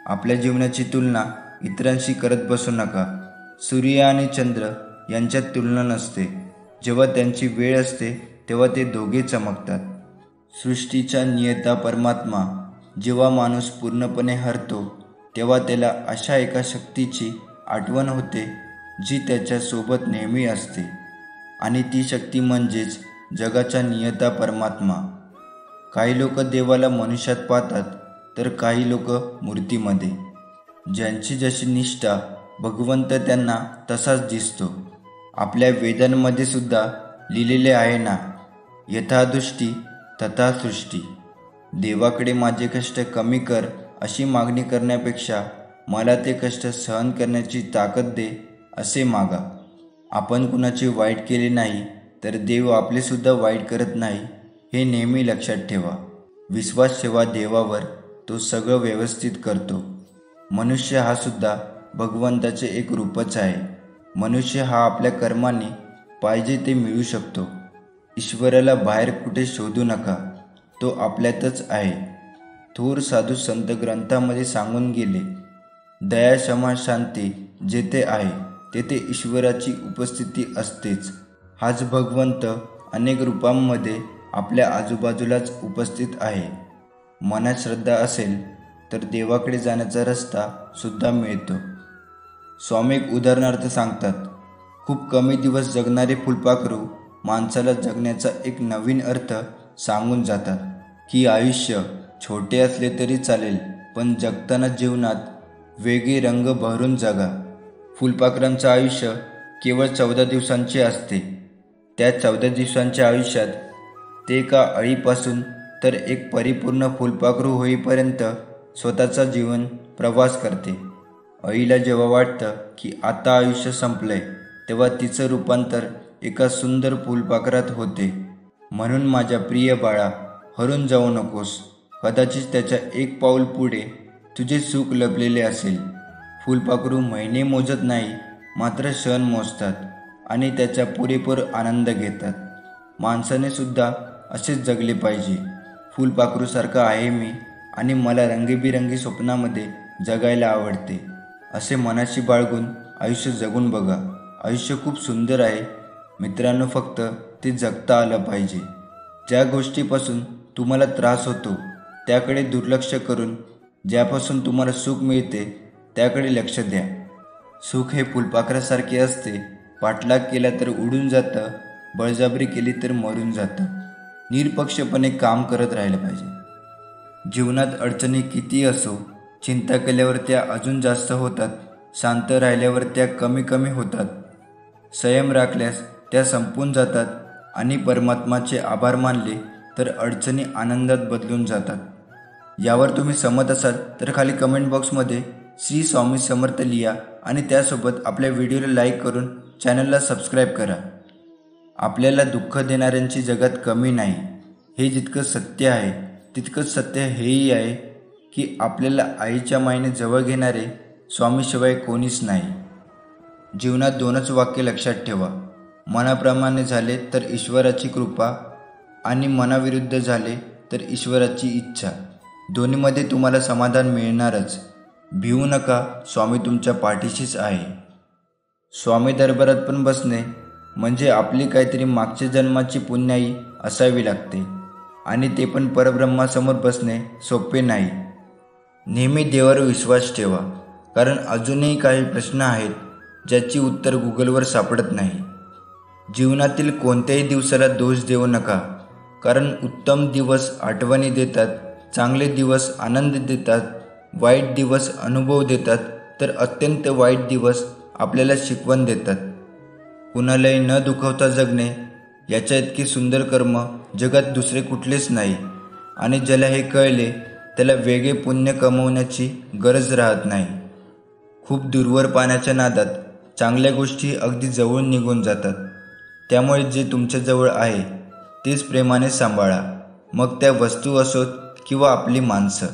आपल्या जीवनाची तुलना इतरांशी करत बसू नका. सूर्य आणि चंद्र यांच्यात तुलना नसते. जेव्हा त्यांची वेळ असते तेव्हा ते दोघे चमकतात. सृष्टीचा नियता परमात्मा जेव्हा माणूस पूर्णपणे हरतो तेव्हा त्याला अशा एका शक्तीची आठवण होते जी त्याच्यासोबत नेहमी असते. आणि ती शक्ती म्हणजेच जगाचा नियता परमात्मा. काही लोक देवाला मनुष्यात पाहतात तर काही लोक मूर्तीमध्ये. ज्यांची जशी निष्ठा भगवंत त्यांना तसाच दिसतो. आपल्या वेदांमध्ये सुद्धा लिहिलेले आहे ना, यथादृष्टी तथा सृष्टी. देवाकडे माझे कष्ट कमी कर अशी मागणी करण्यापेक्षा मला ते कष्ट सहन करण्याची ताकद दे असे मागा. आपण कुणाचे वाईट केले नाही तर देव आपले सुद्धा वाईट करत नाही हे नेहमी लक्षात ठेवा. विश्वास ठेवा देवावर, तो सगळं व्यवस्थित करतो. मनुष्य हा सुद्धा भगवंताचे एक रूपच आहे. मनुष्य हा आपल्या कर्माने पाहिजे ते मिळू शकतो. ईश्वराला बाहेर कुठे शोधू नका, तो आपल्यातच आहे. थोर साधू संत ग्रंथामध्ये सांगून गेले, दया, क्षमा, शांती जेथे आहे तेथे ईश्वराची उपस्थिती असतेच. हाच भगवंत अनेक रूपांमध्ये आपल्या आजूबाजूलाच उपस्थित आहे. मनात श्रद्धा असेल तर देवाकडे जाण्याचा रस्ता सुद्धा मिळतो. स्वामी एक उदाहरणार्थ सांगतात, खूप कमी दिवस जगणारे फुलपाखरू माणसाला जगण्याचा एक नवीन अर्थ सांगून जातात की आयुष्य छोटे असले तरी चालेल, पण जगताना जीवनात वेगळे रंग भरून जगा. फुलपाखरांचं आयुष्य केवळ 14 दिवसांचे असते. त्या 14 दिवसांच्या आयुष्यात ते एका अळीपासून तर एक परिपूर्ण फुलपाखरू होईपर्यंत स्वतःचा जीवन प्रवास करते. अळीला जेव्हा वाटतं की आता आयुष्य संपलंय, तेव्हा तिचं रूपांतर एका सुंदर फुलपाखरात होते. म्हणून माझ्या प्रिय बाळा, हरून जाऊ नकोस. कदाचित त्याच्या एक पाऊल पुढे तुझे सुख लपलेले असेल. फुलपाखरू महिने मोजत नाही, मात्र क्षण मोजतात आणि त्याचा पुरेपूर आनंद घेतात. माणसाने सुद्धा असेच जगले पाहिजे. फुलपाखरूसारखा आहे मी आणि मला रंगीबिरंगी स्वप्नामध्ये जगायला आवडते, असे मनाशी बाळगून आयुष्य जगून बघा. आयुष्य खूप सुंदर आहे मित्रांनो, फक्त ते जगता आलं पाहिजे. ज्या गोष्टीपासून तुम्हाला त्रास होतो त्याकडे दुर्लक्ष करून ज्यापासून तुम्हाला सुख मिळते त्याकडे लक्ष द्या. सुख हे फुलपाखरासारखे असते. पाठलाग केला तर उडून जातं, बळजबरी केली तर मरून जातं. निरपक्षपणे काम करत राहिलं पाहिजे. जीवनात अडचणी किती असो, चिंता केल्यावर त्या अजून जास्त होतात, शांत राहिल्यावर त्या कमी कमी होतात, संयम राखल्यास त्या संपून जातात आणि परमात्माचे आभार मानले तर अडचणी आनंदात बदलून जातात. यावर तुम्ही सहमत असाल तर खाली कमेंट बॉक्समध्ये श्री स्वामी समर्थ लिहा आणि त्यासोबत आपल्या व्हिडिओला लाईक करून चॅनलला सबस्क्राईब करा. आपल्याला दुःख देणाऱ्यांची जगात कमी नाही, हे जितकं सत्य आहे तितकंच सत्य हेही आहे की आपल्याला आईच्या मायेने जवळ घेणारे स्वामीशिवाय कोणीच नाही. जीवनात 2च वाक्य लक्षात ठेवा, मनाप्रमाणे झाले तर ईश्वराची कृपा आणि मनाविरुद्ध झाले तर ईश्वराची इच्छा. दोन्हीमध्ये तुम्हाला समाधान मिळणारच. भिवू नका, स्वामी तुमच्या पाठीशीच आहे. स्वामी दरबारात पण बसणे म्हणजे आपली काहीतरी मागच्या जन्माची पुण्याई असावी लागते आणि ते पण परब्रह्मासमोर बसणे सोपे नाही. नेहमी देवावर विश्वास ठेवा, कारण अजूनही काही प्रश्न आहेत ज्याची उत्तर गुगलवर सापडत नाही. जीवनातील कोणत्याही दिवसाला दोष देऊ नका, कारण उत्तम दिवस आठवणी देतात, चांगले दिवस आनंद देतात, वाईट दिवस अनुभव देतात, तर अत्यंत वाईट दिवस आपल्याला शिकवण देतात. कुणालाही न दुखवता जगणे याच्या इतके सुंदर कर्म जगात दुसरे कुठलेच नाही. आणि ज्याला हे कळले त्याला वेगळे पुण्य कमवण्याची गरज राहत नाही. खूप दूरवर पाण्याच्या नादात चांगल्या गोष्टी अगदी जवळून निघून जातात. त्यामुळे जे तुमच्याजवळ आहे तेच प्रेमाने सांभाळा, मग त्या वस्तू असोत किंवा आपली माणसं.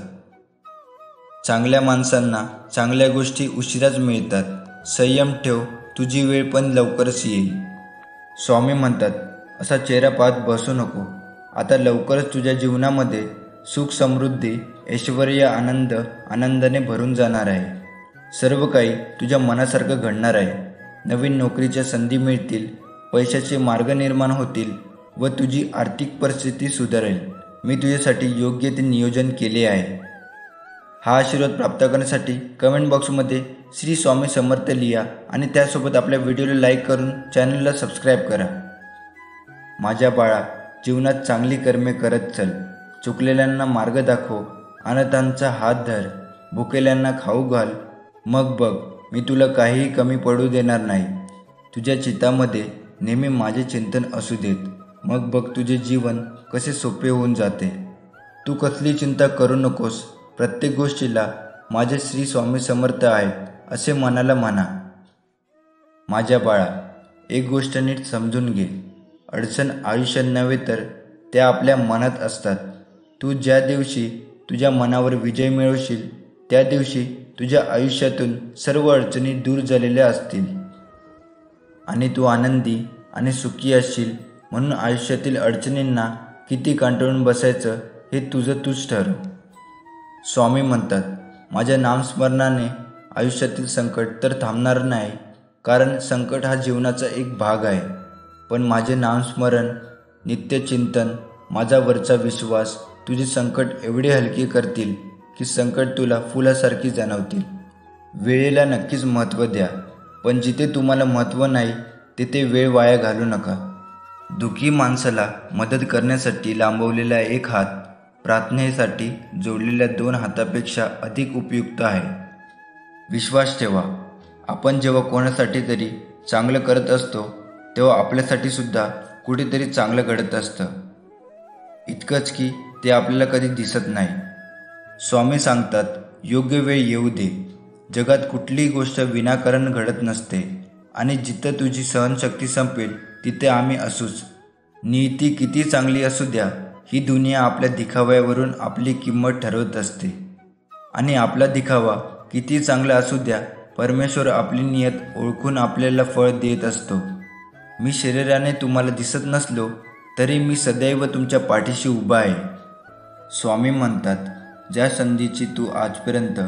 चांगल्या माणसांना चांगल्या गोष्टी उशिराच मिळतात. संयम ठेव, तुझी वेळ पण लवकरच येईल. स्वामी म्हणतात, असा चेहरा पाहत बसू नको. आता लवकरच तुझ्या जीवनामध्ये सुख, समृद्धी, ऐश्वर्य, आनंदाने भरून जाणार आहे. सर्व काही तुझ्या मनासारखं घडणार आहे. नवीन नोकरीच्या संधी मिळतील, पैशाचे मार्ग निर्माण होतील व तुझी आर्थिक परिस्थिती सुधारेल. मी तुझ्यासाठी योग्य ते नियोजन केले आहे. हा आशीर्वाद प्राप्त करण्यासाठी कमेंट बॉक्समध्ये श्री स्वामी समर्थ लिहा आणि त्यासोबत आपल्या व्हिडिओला लाईक करून चॅनलला सबस्क्राईब करा. माझ्या बाळा, जीवनात चांगली कर्मे करत चल. चुकलेल्यांना मार्ग दाखव, अनाथांचा हात धर, भुकेल्यांना खाऊ घाल. मग बघ, मी तुला काहीही कमी पडू देणार नाही. तुझ्या चित्तामध्ये नेहमी माझे चिंतन असू देत. मग बघ तुझे जीवन कसे सोपे होऊन जाते. तू कसली चिंता करू नकोस. प्रत्येक गोष्टीला माझे श्री स्वामी समर्थ आहेत असे मनाला म्हणा. माझ्या बाळा, एक गोष्ट नीट समजून घे. अडचण आयुष्यात नव्हे तर त्या आपल्या मनात असतात. तू ज्या दिवशी तुझ्या मनावर विजय मिळवशील त्या दिवशी तुझ्या आयुष्यातून सर्व अडचणी दूर झालेल्या असतील आणि तू आनंदी आणि सुखी असशील. म्हणून आयुष्यातील अडचणींना किती कंटाळून बसायचं हे तुझं तूच ठरव. स्वामी म्हणतात, माझ्या नामस्मरणाने आयुष्यातील संकट तर थांबणार नाही, कारण संकट हा जीवनाचा एक भाग आहे. पण माझे नामस्मरण, नित्यचिंतन, माझा वरचा विश्वास तुझे संकट एवढे हलके करतील की संकट तुला फुलासारखी जाणवतील. वेळेला नक्कीच महत्त्व द्या, पण जिथे तुम्हाला महत्त्व नाही तिथे वेळ वाया घालू नका. दुःखी माणसाला मदत करण्यासाठी लांबवलेला एक हात प्रार्थनेसाठी जोडलेल्या 2 हातापेक्षा अधिक उपयुक्त आहे. विश्वास ठेवा, आपण जेव्हा कोणासाठी तरी चांगलं करत असतो तेव्हा आपल्यासाठी सुद्धा कुठेतरी चांगलं घडत असतं. इतकंच की ते आपल्याला कधी दिसत नाही. स्वामी सांगतात, योग्य वेळ येऊ दे. जगात कुठलीही गोष्ट विनाकारण घडत नसते आणि जिथं तुझी सहनशक्ती संपेल तिथे आम्ही असूच. नियती किती चांगली असू द्या, ही दुनिया आपल्या दिखाव्यावरून आपली किंमत ठरवत असते. आणि आपला दिखावा किती चांगला असू द्या, परमेश्वर आपली नियत ओळखून आपल्याला फळ देत असतो. मी शरीराने तुम्हाला दिसत नसलो तरी मी सदैव तुमच्या पाठीशी उभा आहे. स्वामी म्हणतात, ज्या संधीची तू आजपर्यंत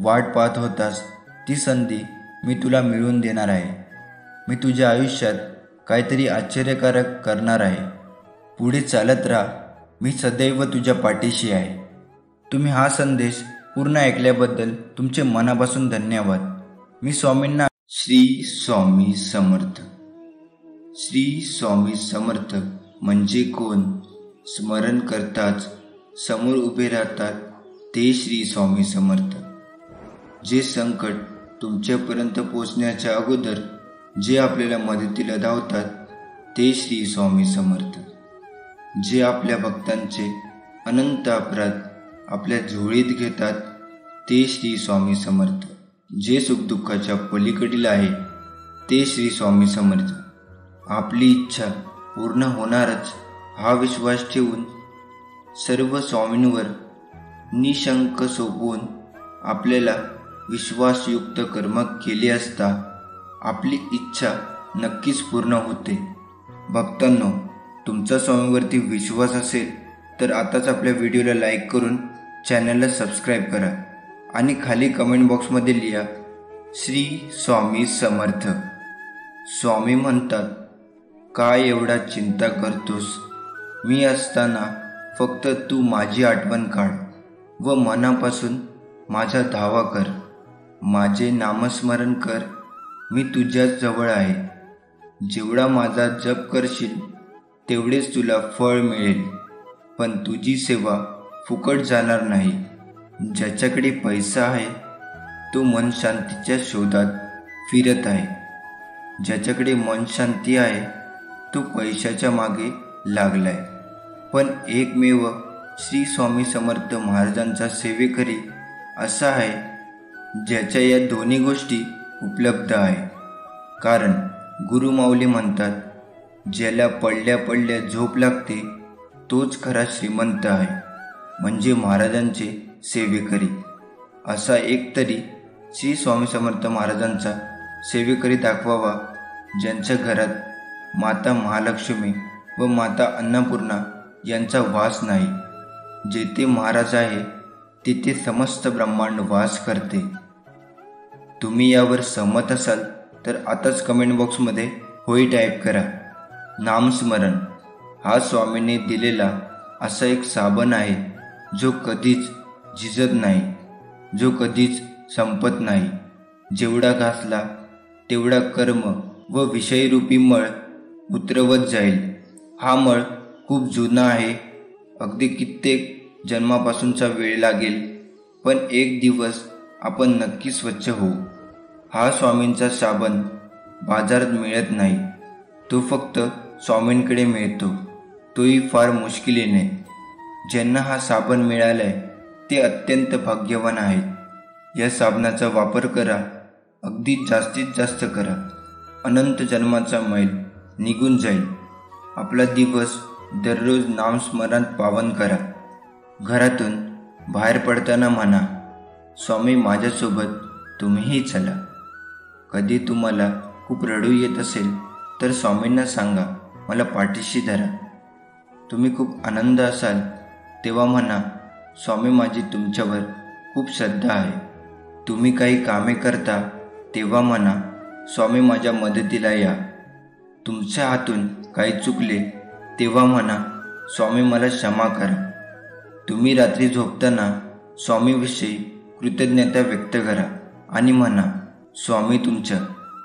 वाट पाहत होतास ती संधी मी तुला मिळवून देणार आहे. मी तुझ्या आयुष्यात काहीतरी आश्चर्यकारक करणार आहे. पुढे चालत राहा, मी सदैव तुझ्या पाठीशी आहे. तुम्ही हा संदेश पूर्ण ऐकल्याबद्दल तुमचे मनापासून धन्यवाद. मी स्वामींना. श्री स्वामी समर्थ. श्री स्वामी समर्थ म्हणजे कोण? स्मरण करताच समोर उभे राहतात ते श्री स्वामी समर्थ. जे संकट तुमच्यापर्यंत पोचण्याच्या अगोदर जे आपल्याला मदतीला धावतात ते श्री स्वामी समर्थ. जे आपल्या भक्तांचे अनंत अपराध आपल्या झोळीत घेतात ते श्री स्वामी समर्थ. जे सुखदुःखाच्या पलीकडील आहे ते श्री स्वामी समर्थ. आपली इच्छा पूर्ण होणारच हा विश्वास ठेवून सर्व स्वामींवर निशंक सोपवून आपल्याला विश्वासयुक्त कर्म केले असता आपली इच्छा नक्कीच पूर्ण होते. भक्तांनो, तुमचा स्वामीवरती विश्वास असेल तर आताच आपल्या व्हिडिओला लाईक करून चॅनलला सबस्क्राईब करा आणि खाली कमेंट बॉक्समध्ये लिहा, श्री स्वामी समर्थ. स्वामी म्हणतात, काय एवढा चिंता करतोस? मी असताना फक्त तू माझी आठवण काढ व मनापासून माझा धावा कर. माझे नामस्मरण कर, मी तुझ्याच जवळ आहे. जेवढा माझा जप करशील तेवढेच तुला फळ मिळेल. पण तुझी सेवा फुकट जाणार नाही. ज्याच्याकडे पैसा आहे तो मन शांतीच्या शोधात फिरत आहे. ज्याच्याकडे मन शांती आहे तो पैशाच्या मागे लागलाय. पण एकमेव श्री स्वामी समर्थ महाराजांचा सेवेकरी असा आहे ज्याच्या या दोन्ही गोष्टी उपलब्ध आहे. कारण गुरुमाऊली म्हणतात, ज्याला पडल्या पडल्या झोप लागते तोच खरा श्रीमंत आहे, म्हणजे महाराजांचे सेवेकरी. असा एक तरी श्री स्वामी समर्थ महाराजांचा सेवेकरी दाखवावा ज्यांच्या घरात माता महालक्ष्मी व माता अन्नपूर्णा यांचा वास नाही. जेथे महाराज आहे तिथे समस्त ब्रह्मांड वास करते. तुम्ही यावर सहमत असाल तर आताच कमेंट बॉक्समध्ये होय टाईप करा. नामस्मरण हा स्वामींनी दिलेला असा एक साबण आहे जो कधीच झिजत नाही, जो कधीच संपत नाही. जेवढा घासला तेवढा कर्म व विषयरूपी मळ उतरवत जाईल. हा मळ खूप जुना आहे, अगदी कित्येक जन्मापासूनचा वेळ लागेल, पण एक दिवस आपण नक्की स्वच्छ होऊ. हा स्वामींचा साबण बाजारात मिळत नाही, तो फक्त स्वामींकडे मिळतो, तोही फार मुश्किलीने. ज्यांना हा साबण मिळालाय ते अत्यंत भाग्यवान आहेत. या साबणाचा वापर करा, अगदी जास्तीत जास्त करा. अनंत जन्माचा मैल निघून जाईल. आपला दिवस दररोज नामस्मरणात पावन करा. घरातून बाहेर पडताना म्हणा, स्वामी माझ्यासोबत तुम्हीही चला. कधी तुम्हाला खूप रडू येत असेल तर स्वामींना सांगा, मला पाठीशी धरा. तुम्ही खूप आनंद असाल तेव्हा म्हणा, स्वामी माझी तुमच्यावर खूप श्रद्धा आहे. तुम्ही काही कामे करता तेव्हा म्हणा, स्वामी माझ्या मदतीला या. तुमच्या हातून काही चुकले तेव्हा म्हणा, स्वामी मला क्षमा करा. तुम्ही रात्री झोपताना स्वामीविषयी कृतज्ञता व्यक्त करा आणि म्हणा, स्वामी तुमच्या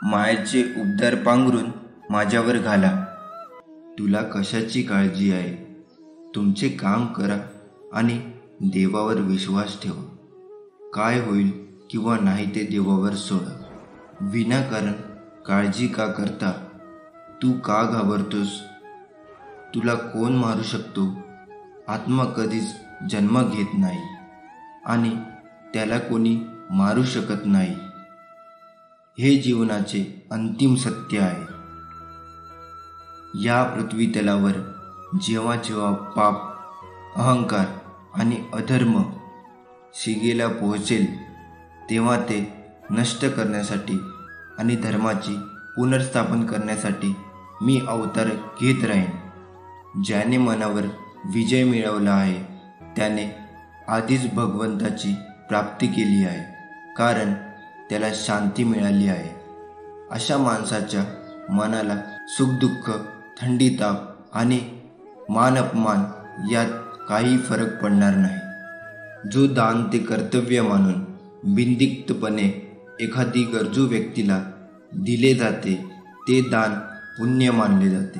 मायेचे उबदार पांघरून माझ्यावर घाला. तुला कशाची काळजी आहे? तुमचे काम करा आणि देवावर विश्वास ठेवा. काय होईल किंवा नाही ते देवावर सोडा. विनाकारण काळजी का करता? तू का घाबरतोस? तुला कोण मारू शकतो? आत्मा कधीच जन्म घेत नाही आणि त्याला कोणी मारू शकत नाही. हे जीवनाचे अंतिम सत्य आहे. या पृथ्वी तलावर जेव्हा जेव्हा पाप, अहंकार आणि अधर्म शिगेला पोहोचेल तेव्हा ते नष्ट करण्यासाठी आणि धर्माची पुनर्स्थापन करण्यासाठी मी अवतार घेत राहीन. ज्याने मनावर विजय मिळवला आहे त्याने आधीच भगवंताची प्राप्ती केली आहे, कारण त्याला शांती मिळाली आहे. अशा माणसाच्या मनाला सुखदुःख, थंडी, ताप आणि मान अपमान यात काही फरक पडणार नाही. जो दान ते कर्तव्य मानून बिनदिक्तपणे एखादी गरजू व्यक्तीला दिले जाते ते दान पुण्य मानले जाते.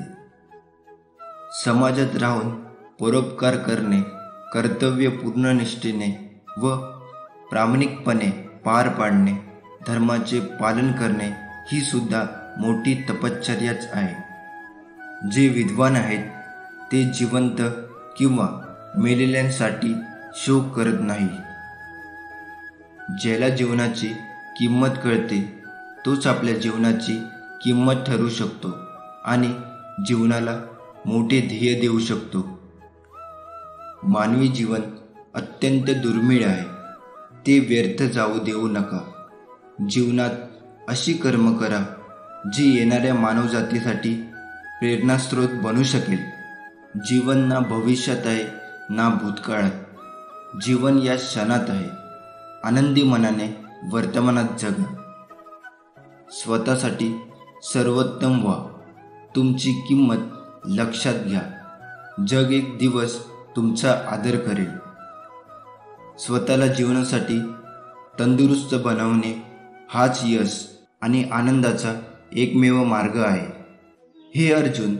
समाजात राहून परोपकार करणे, कर्तव्य पूर्ण निष्ठेने व प्रामाणिकपणे पार पाडणे, धर्माचे पालन करणे ही सुद्धा मोठी तपश्चर्याच आहे. जे विद्वान आहेत ते जिवंत किंवा मेलेल्यांसाठी शोक करत नाही. ज्याला जीवनाची किंमत कळते तोच आपल्या जीवनाची किंमत ठरवू शकतो आणि जीवनाला मोठे ध्येय देऊ शकतो. मानवी जीवन अत्यंत दुर्मिळ आहे. ते व्यर्थ जाऊ देऊ नका. जीवनात अशी कर्म करा जी येणाऱ्या मानवजातीसाठी प्रेरणास्रोत बनू शकेल. जीवन ना भविष्यात आहे ना भूतकाळात. जीवन या क्षणात आहे. आनंदी मनाने वर्तमानात जगा. स्वतःसाठी सर्वोत्तम व्हा. तुमची किंमत लक्षात घ्या. जग एक दिवस तुमचा आदर करेल. स्वतःला जीवनासाठी तंदुरुस्त बनवणे हाच यश आणि आनंदाचा एकमेव मार्ग आहे. हे अर्जुन,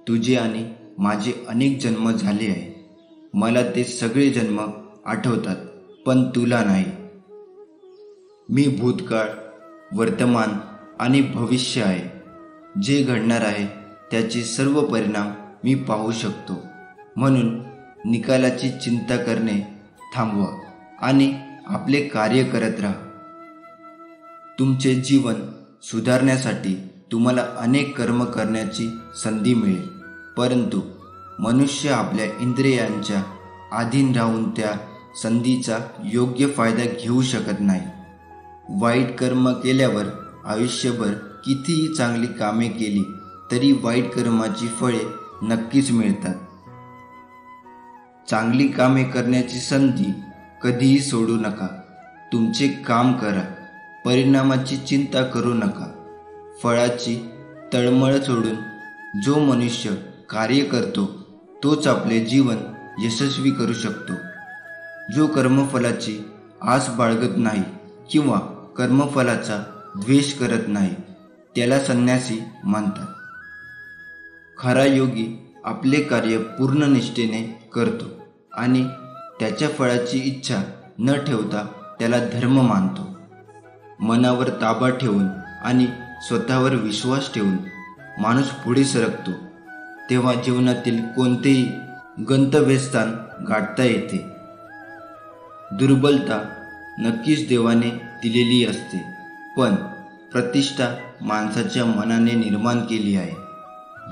तुझे आणि माझे अनेक जन्म झाले आहे. मला ते सगळे जन्म आठवतात, पण तुला नाही. मी भूतकाळ, वर्तमान आणि भविष्य आहे. जे घडणार आहे त्याचे सर्व परिणाम मी पाहू शकतो. म्हणून निकालाची चिंता करणे थांबवा आणि आपले कार्य करत राहा. तुमचे जीवन सुधारण्यासाठी तुम्हाला अनेक कर्म करण्याची संधी मिळेल, परंतु मनुष्य आपल्या इंद्रियांच्या अधीन राहून त्या संधीचा योग्य फायदा घेऊ शकत नाही. वाईट कर्म केल्यावर आयुष्यभर कितीही चांगली कामे केली तरी वाईट कर्माची फळे नक्कीच मिळतात. चांगली कामे करण्याची संधी कधीही सोडू नका. तुमचे काम करा. परिणामाची चिंता करू नका. फळाची तळमळ सोडून जो मनुष्य कार्य करतो तोच आपले जीवन यशस्वी करू शकतो. जो कर्मफलाची आस बाळगत नाही किंवा कर्मफलाचा द्वेष करत नाही त्याला संन्यासी म्हणतात. खरा योगी आपले कार्य पूर्ण निष्ठेने करतो आणि त्याच्या फळाची इच्छा न ठेवता त्याला धर्म मानतो. मनावर ताबा ठेवून आणि स्वतःवर विश्वास ठेवून माणूस पुढे सरकतो तेव्हा जीवनातील कोणतेही गंतव्यस्थान गाठता येते. दुर्बलता नक्कीच देवाने दिलेली असते, पण प्रतिष्ठा माणसाच्या मनाने निर्माण केली आहे.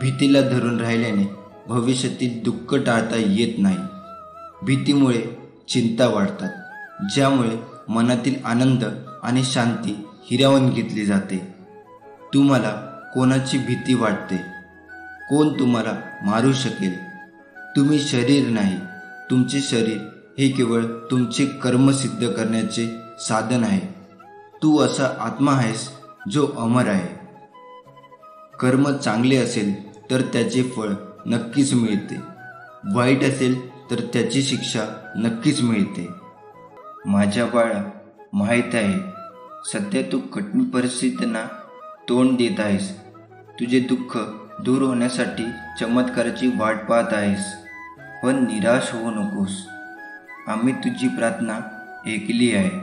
भीतीला धरून राहिल्याने भविष्यातील दुःख टाळता येत नाही. भीतीमुळे चिंता वाढतात, ज्यामुळे मनातील आनंद आणि शांती हिरावून घेतली जाते. तुम्हाला कोणाची भीती वाटते? कोण तुम्हाला मारू शकेल? तुम्ही शरीर नाही. तुमचे शरीर हे केवळ तुमचे कर्म सिद्ध करण्याचे साधन आहे. तू असा आत्मा आहेस जो अमर आहे. कर्म चांगले असेल तर त्याचे फळ नक्कीच मिळते, वाईट असेल तर त्याची शिक्षा नक्कीच मिळते. माझ्या बाळा, माहीत आहे सध्या तू कठीण परिस्थितींना तोंड देत आहेस. तुझे दुःख दूर होण्यासाठी चमत्काराची वाट पाहत आहेस. पण निराश होऊ नकोस. आम्ही तुझी प्रार्थना ऐकली आहे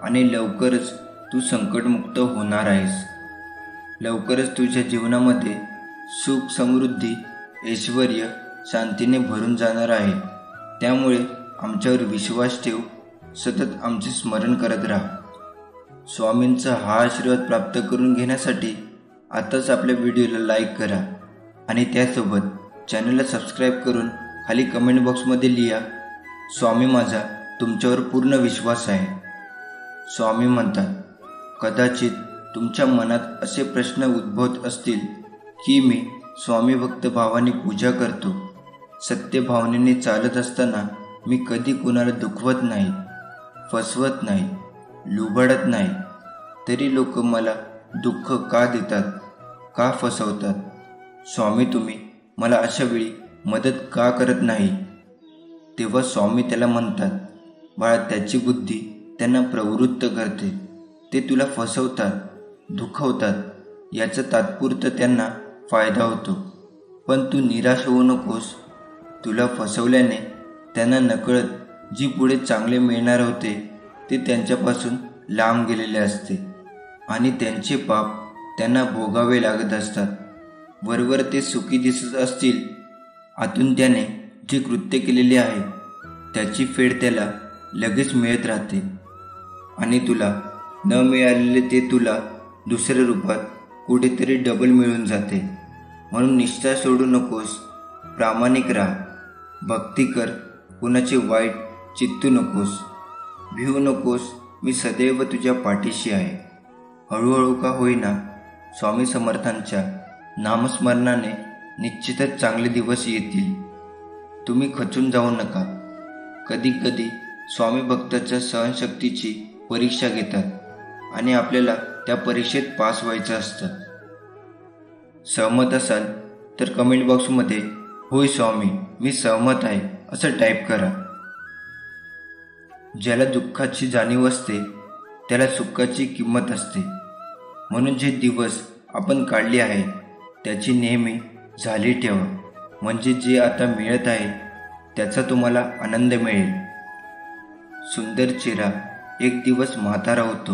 आणि लवकरच तू संकटमुक्त होणार आहेस. लवकरच तुझ्या जीवनामध्ये सुख, समृद्धी, ऐश्वर, शांतीने भरून जाणार आहे. त्यामुळे आमच्यावर विश्वास ठेव. सतत आमचे स्मरण करत राहा. स्वामींचा हा आशीर्वाद प्राप्त करून घेण्यासाठी आताच आपल्या व्हिडिओला लाईक करा आणि त्यासोबत चॅनलला सबस्क्राईब करून खाली कमेंट बॉक्समध्ये लिहा, स्वामी माझा तुमच्यावर पूर्ण विश्वास आहे. स्वामी म्हणतात, कदाचित तुमच्या मनात असे प्रश्न उद्भवत असतील की मी स्वामी भक्त भावाने पूजा करतो, सत्य भावनेने चालत असताना मी कधी कुणाला दुखवत नाही, फसवत नाही, लुबाडत नाही, तरी लोक मला दुःख का देतात, का फसवतात? स्वामी तुम्ही मला अशा वेळी मदत का करत नाही? तेव्हा स्वामी त्याला म्हणतात, बाळा, त्याची बुद्धी त्यांना प्रवृत्त करते. ते तुला फसवतात, दुखवतात, याचा तात्पुरतं त्यांना फायदा होतो. पण तू निराश होऊ नकोस. तुला फसवल्याने त्यांना नकळत जी पुढे चांगले मिळणार होते ते त्यांच्यापासून लांब गेलेले असते आणि त्यांचे पाप त्यांना भोगावे लागत असतात. वरवर ते सुखी दिसत असतील, आतून त्याने जे कृत्य केलेले आहे त्याची फेड त्याला लगेच मिळत राहते आणि तुला न मिळालेले ते तुला दुसऱ्या रूपात कुठेतरी डबल मिळून जाते. म्हणून निष्ठा सोडू नकोस. प्रामाणिक राहा, भक्ती कर, कुणाचे वाईट चित्तू नकोस, भिवू नकोस. मी सदैव तुझ्या पाठीशी आहे. हळूहळू का होईना स्वामी समर्थांच्या नामस्मरणाने निश्चितच चांगले दिवस येतील. तुम्ही खचून जाऊ नका. कधी कधी स्वामी भक्ताच्या सहनशक्तीची परीक्षा घेतात आणि आपल्याला त्या परीक्षेत पास व्हायचं असतं. सहमत असाल तर कमेंट बॉक्समध्ये होय स्वामी, मी सहमत आहे असं टाईप करा. ज्याला दुःखाची जाणीव असते त्याला सुखाची किंमत असते. म्हणून जे दिवस आपण काढले आहे त्याची नेहमी झाली ठेवा. म्हणजे जे आता मिळत आहे त्याचा तुम्हाला आनंद मिळेल. सुंदर चेहरा एक दिवस म्हातारा होतो.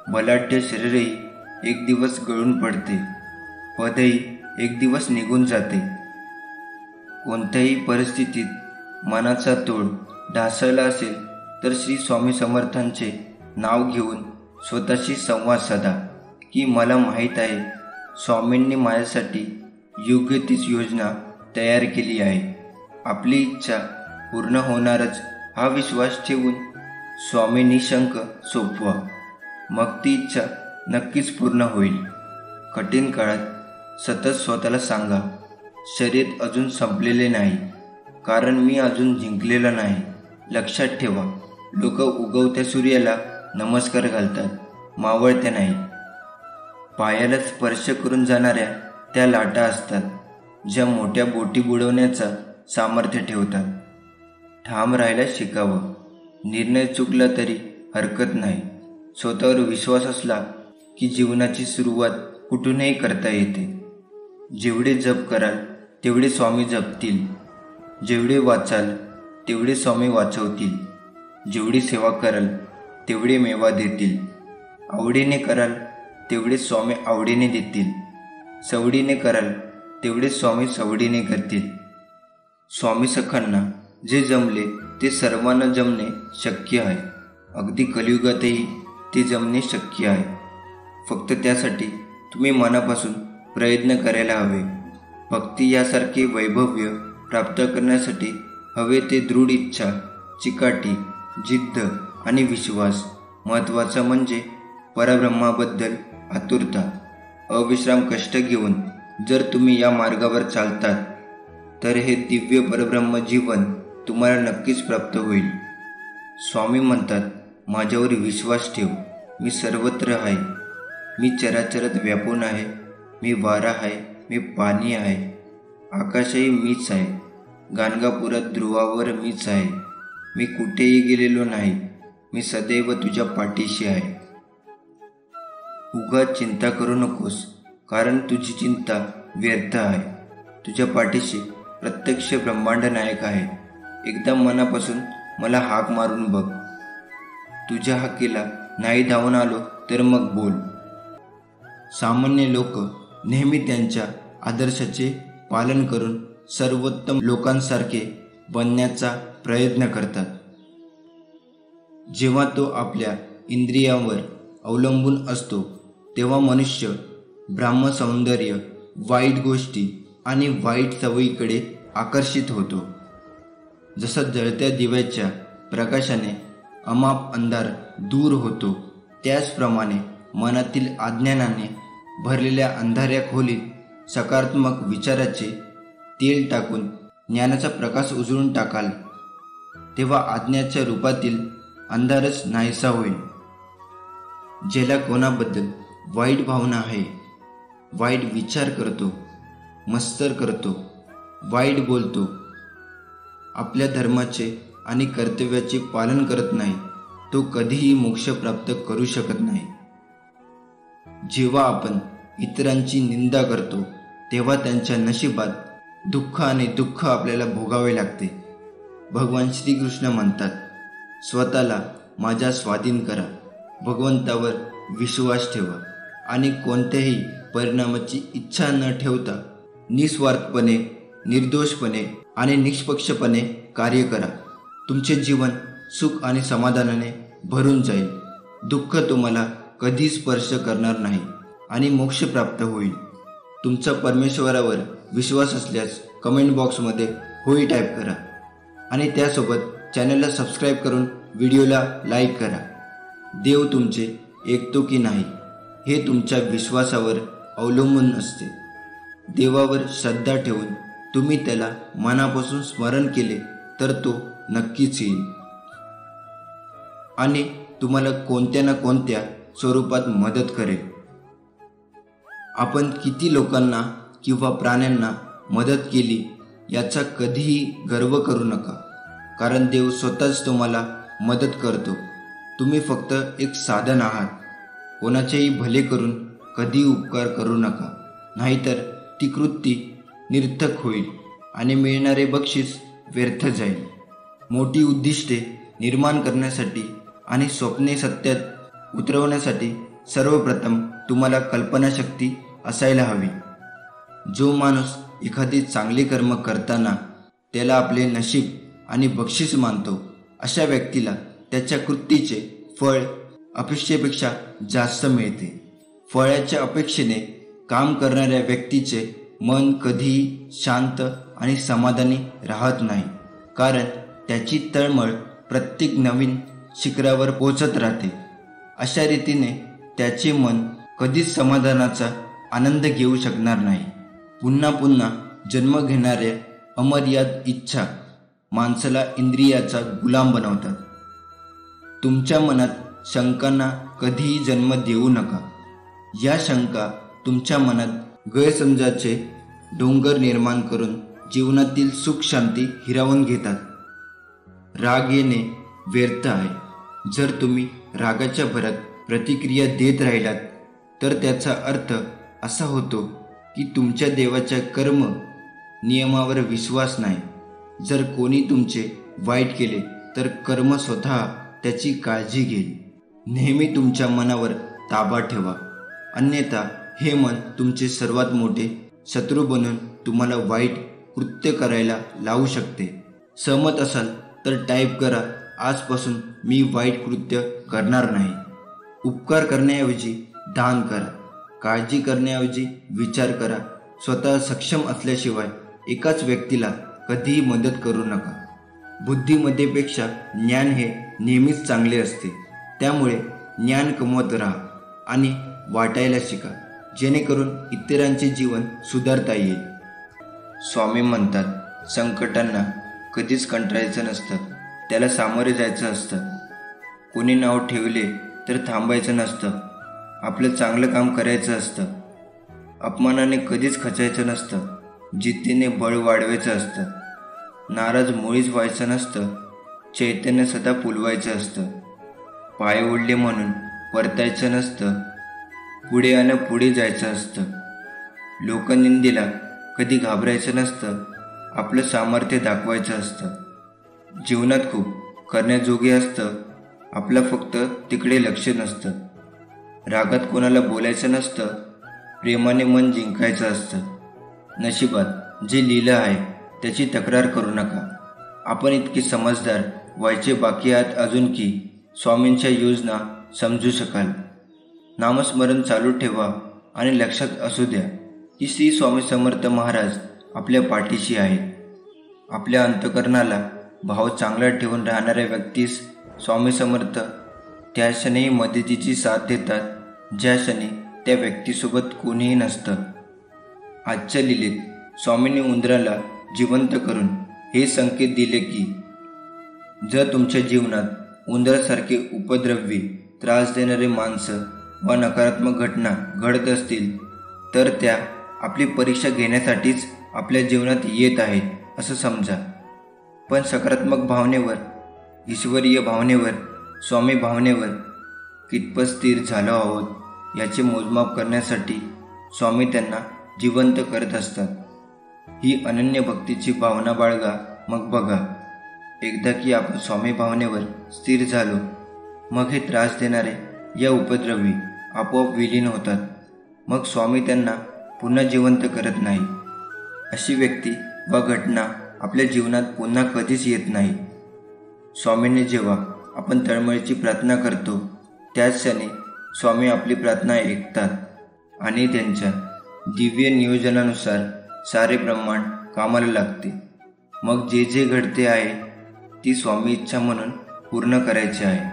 बलाढ्य शरीरही एक दिवस गळून पडते. पदही एक दिवस निघून जाते. कोणत्याही परिस्थितीत मनाचा तोड ढासळला असेल तर श्री स्वामी समर्थांचे नाव घेऊन स्वतःशी संवाद साधा की मला माहीत आहे स्वामींनी माझ्यासाठी योग्य तीच योजना तयार केली आहे. आपली इच्छा पूर्ण होणारच हा विश्वास ठेवून स्वामी निशंक सोपवा. मग ती इच्छा नक्कीच पूर्ण होईल. कठीण काळात सतत स्वतःला सांगा, शर्यत अजून संपलेले नाही, कारण मी अजून जिंकलेला नाही. लक्षात ठेवा, लोक उगवत्या सूर्याला नमस्कार घालतात, मावळत्या नाही. पायाला स्पर्श करून जाणाऱ्या त्या लाटा असतात ज्या मोठ्या बोटी बुडवण्याचा सामर्थ्य ठेवतात. ठाम राहायला शिकावं. निर्णय चुकला तरी हरकत नाही. स्वतःवर विश्वास असला की जीवनाची सुरुवात कुठूनही करता येते. जेवढे जप कराल तेवढे स्वामी जपतील. जेवढे वाचाल तेवढे स्वामी वाचवतील. जेवढी सेवा कराल तेवढे मेवा देतील. आवडीने कराल तेवढे स्वामी आवडीने देतील. सवडीने कराल तेवढे स्वामी सवडीने करतील. स्वामी सखांना जे जमले ते सर्वांना जमणे शक्य आहे. अगदी कलियुगातही ते जमणे शक्य आहे. फक्त त्यासाठी तुम्ही मनापासून प्रयत्न करायला हवे. भक्ती यासारखे वैभव्य प्राप्त करण्यासाठी हवे ते दृढ इच्छा, चिकाटी, जिद्द आणि विश्वास. महत्त्वाचा म्हणजे परब्रह्माबद्दल आतुरता. अविश्राम कष्ट घेऊन जर तुम्ही या मार्गावर चालतात तर हे दिव्य परब्रह्म जीवन तुम्हाला नक्कीच प्राप्त होईल. स्वामी म्हणतात, माझ्यावर विश्वास ठेव. मी सर्वत्र आहे. मी चराचरात व्यापून आहे. मी वारा आहे. मी पाणी आहे. आकाशही मीच आहे. गाणगापुरात ध्रुवावर मीच आहे. मी कुठेही गेलेलो नाही. मी सदैव तुझ्या पाठीशी आहे. उगाच चिंता करू नकोस, कारण तुझी चिंता व्यर्थ आहे. तुझ्या पाठीशी प्रत्यक्ष ब्रह्मांड नायक आहे. एकदा मनापासून मला हाक मारून बघ. तुझ्या हाकेला नाही धावून आलो तर मग बोल. सामान्य लोक नेहमी त्यांच्या आदर्शाचे पालन करून सर्वोत्तम लोकांसारखे बनण्याचा प्रयत्न करतात. जेव्हा तो आपल्या इंद्रियांवर अवलंबून असतो तेव्हा मनुष्य ब्रह्मसौंदर्य, वाईट गोष्टी आणि वाईट सवयीकडे आकर्षित होतो. जसा जळत्या दिव्याच्या प्रकाशाने अमाप अंधार दूर होतो, त्याचप्रमाणे मनातील अज्ञानाने भरलेल्या अंधाऱ्या खोलीत सकारात्मक विचाराचे तेल टाकून ज्ञानाचा प्रकाश उजळून टाकाल, तेव्हा अज्ञाच्या रूपातील अंधारच नाहीसा होईल. ज्याला कोणाबद्दल वाईट भावना आहे, वाईट विचार करतो, मत्सर करतो, वाईट बोलतो, आपल्या धर्माचे आणि कर्तव्याचे पालन करत नाही, तो कधीही मोक्ष प्राप्त करू शकत नाही. जेव्हा आपण इतरांची निंदा करतो तेव्हा त्यांच्या नशिबात दुःख आणि दुःख आपल्याला भोगावे लागते. भगवान श्रीकृष्ण म्हणतात, स्वतःला माझ्या स्वाधीन करा, भगवंतावर विश्वास ठेवा आणि कोणत्याही परिणामाची इच्छा न ठेवता निस्वार्थपणे, निर्दोषपणे आणि निष्पक्षपणे कार्य करा. तुमचे जीवन सुख आणि समाधानाने भरून जाईल. दुःख तुम्हाला कधी स्पर्श करणार नाही आणि मोक्ष प्राप्त होईल. तुमचा परमेश्वरावर विश्वास असल्यास कमेंट बॉक्समध्ये होई टाईप करा आणि त्यासोबत चॅनलला सबस्क्राईब करून व्हिडिओला लाईक करा. देव तुमचे ऐकतो की नाही हे तुमच्या विश्वासावर अवलंबून असते. देवावर श्रद्धा ठेवून तुम्ही त्याला मनापासून स्मरण केले तर तो नक्कीच येईल आणि तुम्हाला कोणत्या ना कोणत्या स्वरूपात मदत करेल. आपण किती लोकांना किंवा प्राण्यांना मदत केली याचा कधीही गर्व करू नका, कारण देव स्वतःच तुम्हाला मदत करतो. तुम्ही फक्त एक साधन आहात. कोणाचेही भले करून कधी उपकार करू नका, नाहीतर ती कृती निरर्थक होईल आणि मिळणारे बक्षीस व्यर्थ जाईल. मोठी उद्दिष्टे निर्माण करण्यासाठी आणि स्वप्ने सत्यात उतरवण्यासाठी सर्वप्रथम तुम्हाला कल्पनाशक्ती असायला हवी. जो माणूस एखादी चांगले कर्म करताना त्याला आपले नशीब आणि बक्षीस मानतो, अशा व्यक्तीला त्याच्या कृतीचे फळ अपेक्षेपेक्षा जास्त मिळते. फळाच्या अपेक्षेने काम करणाऱ्या व्यक्तीचे मन कधीही शांत आणि समाधानी राहत नाही, कारण त्याची तळमळ प्रत्येक नवीन शिखरावर पोचत राहते. अशा रीतीने त्याचे मन कधीच समाधानाचा आनंद घेऊ शकणार नाही. पुन्हा पुन्हा जन्म घेणाऱ्या अमर्याद इच्छा माणसाला इंद्रियाचा गुलाम बनवतात. तुमच्या मनात शंकांना कधीही जन्म देऊ नका. या शंका तुमच्या मनात गैरसमजाचे डोंगर निर्माण करून जीवनातील सुख शांती हिरावून घेतात. राग येणे व्यर्थ आहे. जर तुम्ही रागाच्या भरात प्रतिक्रिया देत राहिलात तर त्याचा अर्थ असा होतो की तुमच्या देवाच्या कर्म नियमावर विश्वास नाही. जर कोणी तुमचे वाईट केले तर कर्म स्वतः त्याची काळजी घेईल. नेहमी तुमच्या मनावर ताबा ठेवा, अन्यथा हे मन तुमचे सर्वात मोठे शत्रू बनून तुम्हाला वाईट कृत्य करायला लावू शकते. सहमत असाल तर टाईप करा, आजपासून मी वाईट कृत्य करणार नाही. उपकार करण्याऐवजी दान करा. काळजी करण्याऐवजी विचार करा. स्वतः सक्षम असल्याशिवाय एकाच व्यक्तीला कधीही मदत करू नका. बुद्धिमत्तेपेक्षा ज्ञान हे नेहमीच चांगले असते. त्यामुळे ज्ञान कमवत राहा आणि वाटायला शिका, जेणेकरून इतरांचे जीवन सुधारता येईल. स्वामी म्हणतात, संकटांना कधीच कंटाळायचं नसतं, त्याला सामोरे जायचं असतं. कोणी नाव ठेवले तर थांबायचं नसतं. आपलं चांगलं काम करायचं असतं. अपमानाने कधीच खचायचं नसतं. जिद्दीने बळ वाढवायचं असतं. नाराज मुळीच व्हायचं नसतं. चैतन्य सदा फुलवायचं असतं. पाय ओढले म्हणून परतायचं नसतं. पुढे आणि पुढे जायचं असतं. लोकनिंदेला कधी घाबरायचं नसतं. आपलं सामर्थ्य दाखवायचं असतं. जीवनात खूप करण्याजोगे असतं. आपलं फक्त तिकडे लक्ष नसतं. रागात कोणाला बोलायचं नसतं. प्रेमाने मन जिंकायचं असतं. नशिबात जे लिहिलं आहे त्याची तक्रार करू नका. आपण इतके समजदार व्हायचे बाकी आहात अजून की स्वामींच्या योजना समजू शकाल. नामस्मरण चालू ठेवा आणि लक्षात असू द्या की श्री स्वामी समर्थ महाराज आपल्या पाठीशी आहेत. आपल्या अंतःकरणाला भाव चांगला ठेवून राहणाऱ्या व्यक्तीस स्वामी समर्थ त्या क्षणी मदतीची साथ देतात ज्या क्षणी त्या व्यक्तीसोबत कोणीही नसतं. आजच्या लिलेत स्वामींनी उंदराला जिवंत करून हे संकेत दिले की जर तुमच्या जीवनात उंदरासारखे उपद्रवी, त्रास देणारे माणसं व नकारात्मक घटना घडत असतील तर त्या आपली परीक्षा घेण्यासाठीच आपल्या जीवनात येत आहेत असं समजा. पण सकारात्मक भावनेवर, ईश्वरीय भावनेवर, स्वामी भावनेवर कितपत स्थिर झालो आहोत याचे मोजमाप करण्यासाठी स्वामी त्यांना जिवंत करत असतात. ही अनन्य भक्तीची भावना बाळगा. मग बघा, एकदा की आपण स्वामी भावनेवर स्थिर झालो मग हे त्रास देणारे या उपद्रवी आपोआप विलीन होतात. मग स्वामी त्यांना पुन्हा जिवंत करत नाही. अशी व्यक्ती व घटना आपल्या जीवनात पुन्हा कधीच येत नाही. स्वामींनी जेव्हा आपण तळमळीची प्रार्थना करतो त्याच क्षणी स्वामी आपली प्रार्थना ऐकतात आणि त्यांच्या दिव्य नियोजनानुसार सारे ब्रह्मांड कामाला लागते. मग जे जे घडते आहे ती स्वामी इच्छा म्हणून पूर्ण करायची आहे.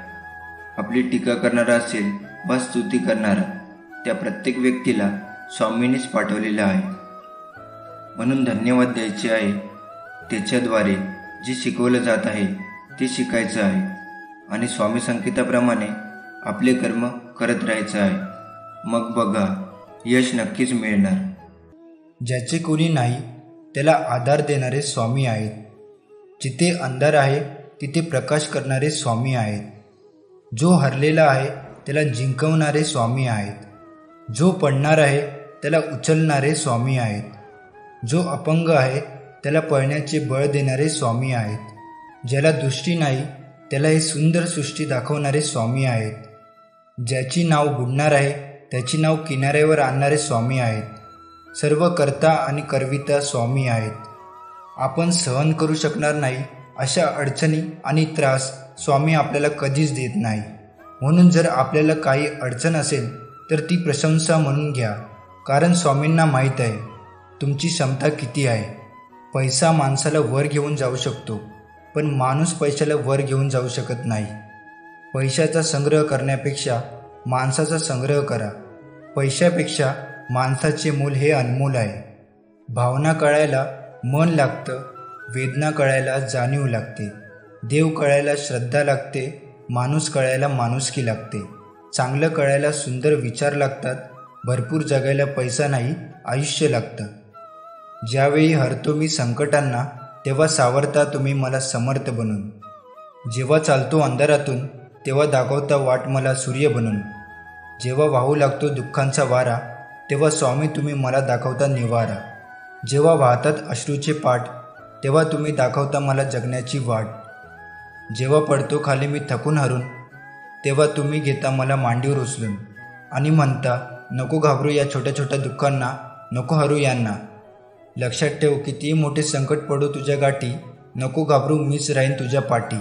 आपली टीका करणारा असेल वा स्तुती करणारा, त्या प्रत्येक व्यक्तीला स्वामींनीच पाठवलेला आहे. म्हणून धन्यवाद द्यायचे आहे. त्याच्याद्वारे जे शिकवलं जात आहे ते शिकायचं आहे आणि स्वामी संकेताप्रमाणे आपले कर्म करत राहायचं आहे. मग बघा, यश नक्कीच मिळणार. ज्याचे कोणी नाही त्याला आधार देणारे स्वामी आहेत. जिथे अंधार आहे तिथे प्रकाश करणारे स्वामी आहेत. जो हरलेला आहे त्याला जिंकवणारे स्वामी आहेत. जो पडणार आहे त्याला उचलणारे स्वामी आहेत. जो अपंग आहे त्याला पळण्याचे बळ देणारे स्वामी आहेत. ज्याला दृष्टी नाही त्याला हे सुंदर सृष्टी दाखवणारे स्वामी आहेत. ज्याची नाव बुडणार आहे त्याची नाव किनाऱ्यावर आणणारे स्वामी आहेत. सर्व करता आणि करविता स्वामी आहेत. आपण सहन करू शकणार नाही अशा अडचणी आणि त्रास स्वामी आपल्याला कधीच देत नाही. म्हणून जर आपल्याला काही अडचण असेल तर ती प्रशंसा म्हणून घ्या. कारण स्वामींना माहीत आहे तुमची क्षमता किती आहे. पैसा माणसाला वर घेऊन जाऊ शकतो पण माणूस पैशाला वर घेऊन जाऊ शकत नाही. पैशाचा संग्रह करण्यापेक्षा माणसाचा संग्रह करा. पैशापेक्षा माणसाचे मूल हे अनमोल आहे. भावना कळायला मन लागतं. वेदना कळायला जाणीव लागते. देव कळायला श्रद्धा लागते. माणूस कळायला माणुसकी लागते. चांगलं कळायला सुंदर विचार लागतात. भरपूर जगायला पैसा नाही, आयुष्य लागतं. ज्यावेळी हरतो मी संकटांना तेव्हा सावरता तुम्ही मला समर्थ बनून. जेव्हा चालतो अंधारातून तेव्हा दाखवता वाट मला सूर्य बनून. जेव्हा वाहू लागतो दुःखांचा वारा तेव्हा स्वामी तुम्ही मला दाखवता निवारा. जेव्हा वाहतात अश्रूचे पाठ तेव्हा तुम्ही दाखवता मला जगण्याची वाट. जेव्हा पडतो खाली मी थकून हरून तेव्हा तुम्ही घेता मला मांडीवर उचलून आणि म्हणता नको घाबरू या छोट्या छोट्या दुःखांना, नको हरू यांना. लक्षात ठेव कितीही मोठे संकट पडो तुझ्या गाठी, नको घाबरू मीच राहीन तुझ्या पाठी.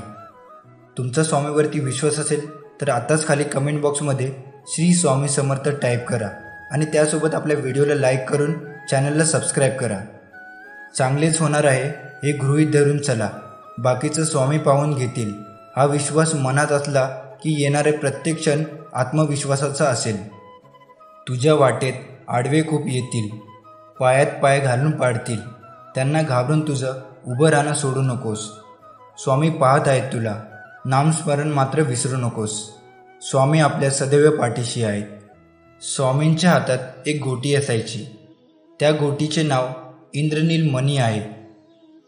तुमचा स्वामीवरती विश्वास असेल तर आताच खाली कमेंट बॉक्समध्ये श्री स्वामी समर्थ टाईप करा आणि त्यासोबत आपल्या व्हिडिओला लाईक करून चॅनलला सबस्क्राईब करा. चांगलेच होणार आहे हे गृहीत धरून चला. बाकीचं स्वामी पाहून घेतील. हा विश्वास मनात असला की येणारे प्रत्येक क्षण आत्मविश्वासाचा असेल. तुझ्या वाटेत आडवे खूप येतील, पायात पाय घालून पाडतील. त्यांना घाबरून तुझं उभं राहणं सोडू नकोस. स्वामी पाहत आहेत तुला. नामस्मरण मात्र विसरू नकोस. स्वामी आपल्या सदैव पाठीशी आहेत. स्वामींच्या हातात एक गोटी असायची. त्या गोटीचे नाव इंद्रनील मणी आहे.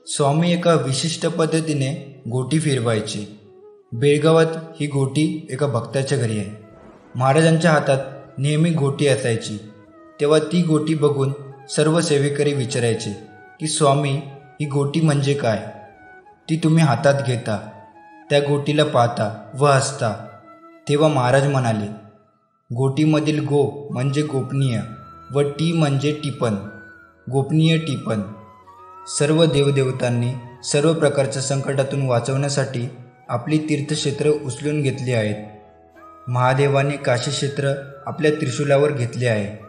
स्वामी एका विशिष्ट पद्धतीने गोटी फिरवायचे. बेळगावात ही गोटी एका भक्ताच्या घरी आहे. महाराजांच्या हातात नेहमी गोटी असायची. तेव्हा ती गोटी बघून सर्व सेवेकरी विचारायचे की स्वामी, ही गोटी म्हणजे काय? ती तुम्ही हातात घेता, त्या गोटीला पाहता व हसता. तेव्हा महाराज म्हणाले, गोटीमधील गो म्हणजे गोपनीय व टी म्हणजे टिपण, गोपनीय टिपण. सर्व देवदेवतांनी सर्व प्रकारच्या संकटातून वाचवण्यासाठी आपली तीर्थक्षेत्र उचलून घेतली आहेत. महादेवाने काशी क्षेत्र आपल्या त्रिशूलावर घेतले आहे.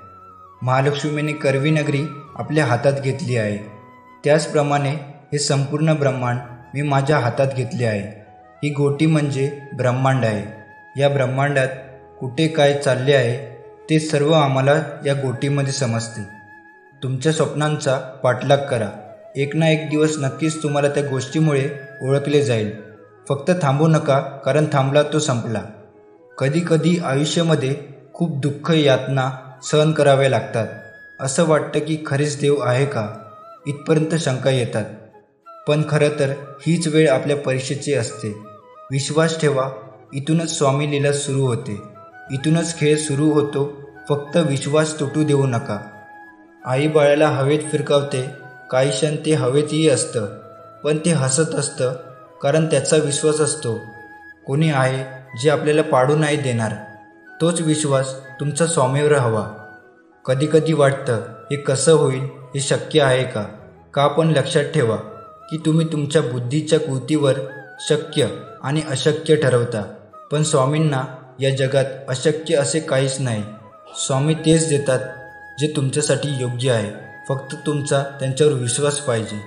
महालक्ष्मीने करवी नगरी आपल्या हातात घेतली आहे. त्याचप्रमाणे हे संपूर्ण ब्रह्मांड मी माझ्या हातात घेतले आहे. ही गोटी म्हणजे ब्रह्मांड आहे. या ब्रह्मांडात कुठे काय चालले आहे ते सर्व आम्हाला या गोटीमध्ये समजते. तुमच्या स्वप्नांचा पाठलाग करा. एक ना एक दिवस नक्कीच तुम्हाला त्या गोष्टीमुळे ओळखले जाईल. फक्त थांबू नका, कारण थांबला तो संपला. कधी कधी आयुष्यामध्ये खूप दुःख, यातना सहन कराव्या लागतात. असं वाटतं की खरेच देव आहे का, इथपर्यंत शंका येतात. पण खरं तर हीच वेळ आपल्या परीक्षेची असते. विश्वास ठेवा, इथूनच स्वामी लीला सुरू होते. इथूनच खेळ सुरू होतो. फक्त विश्वास तुटू देऊ नका. आई बाळाला हवेत फिरकावते. काही क्षण ते हवेतही असतं, पण ते हसत असतं, कारण त्याचा विश्वास असतो कोणी आहे जे आपल्याला पाडू नाही देणार. तोच विश्वास तुमचा स्वामीवर हवा. कधी कधी वाटतं हे कसं होईल, हे शक्य आहे का? का पण लक्षात ठेवा की तुम्ही तुमच्या बुद्धीच्या कृतीवर शक्य आणि अशक्य ठरवता. पण स्वामींना या जगात अशक्य असे काहीच नाही. स्वामी तेच देतात जे तुमच्यासाठी योग्य आहे. फक्त तुमचा त्यांच्यावर विश्वास पाहिजे.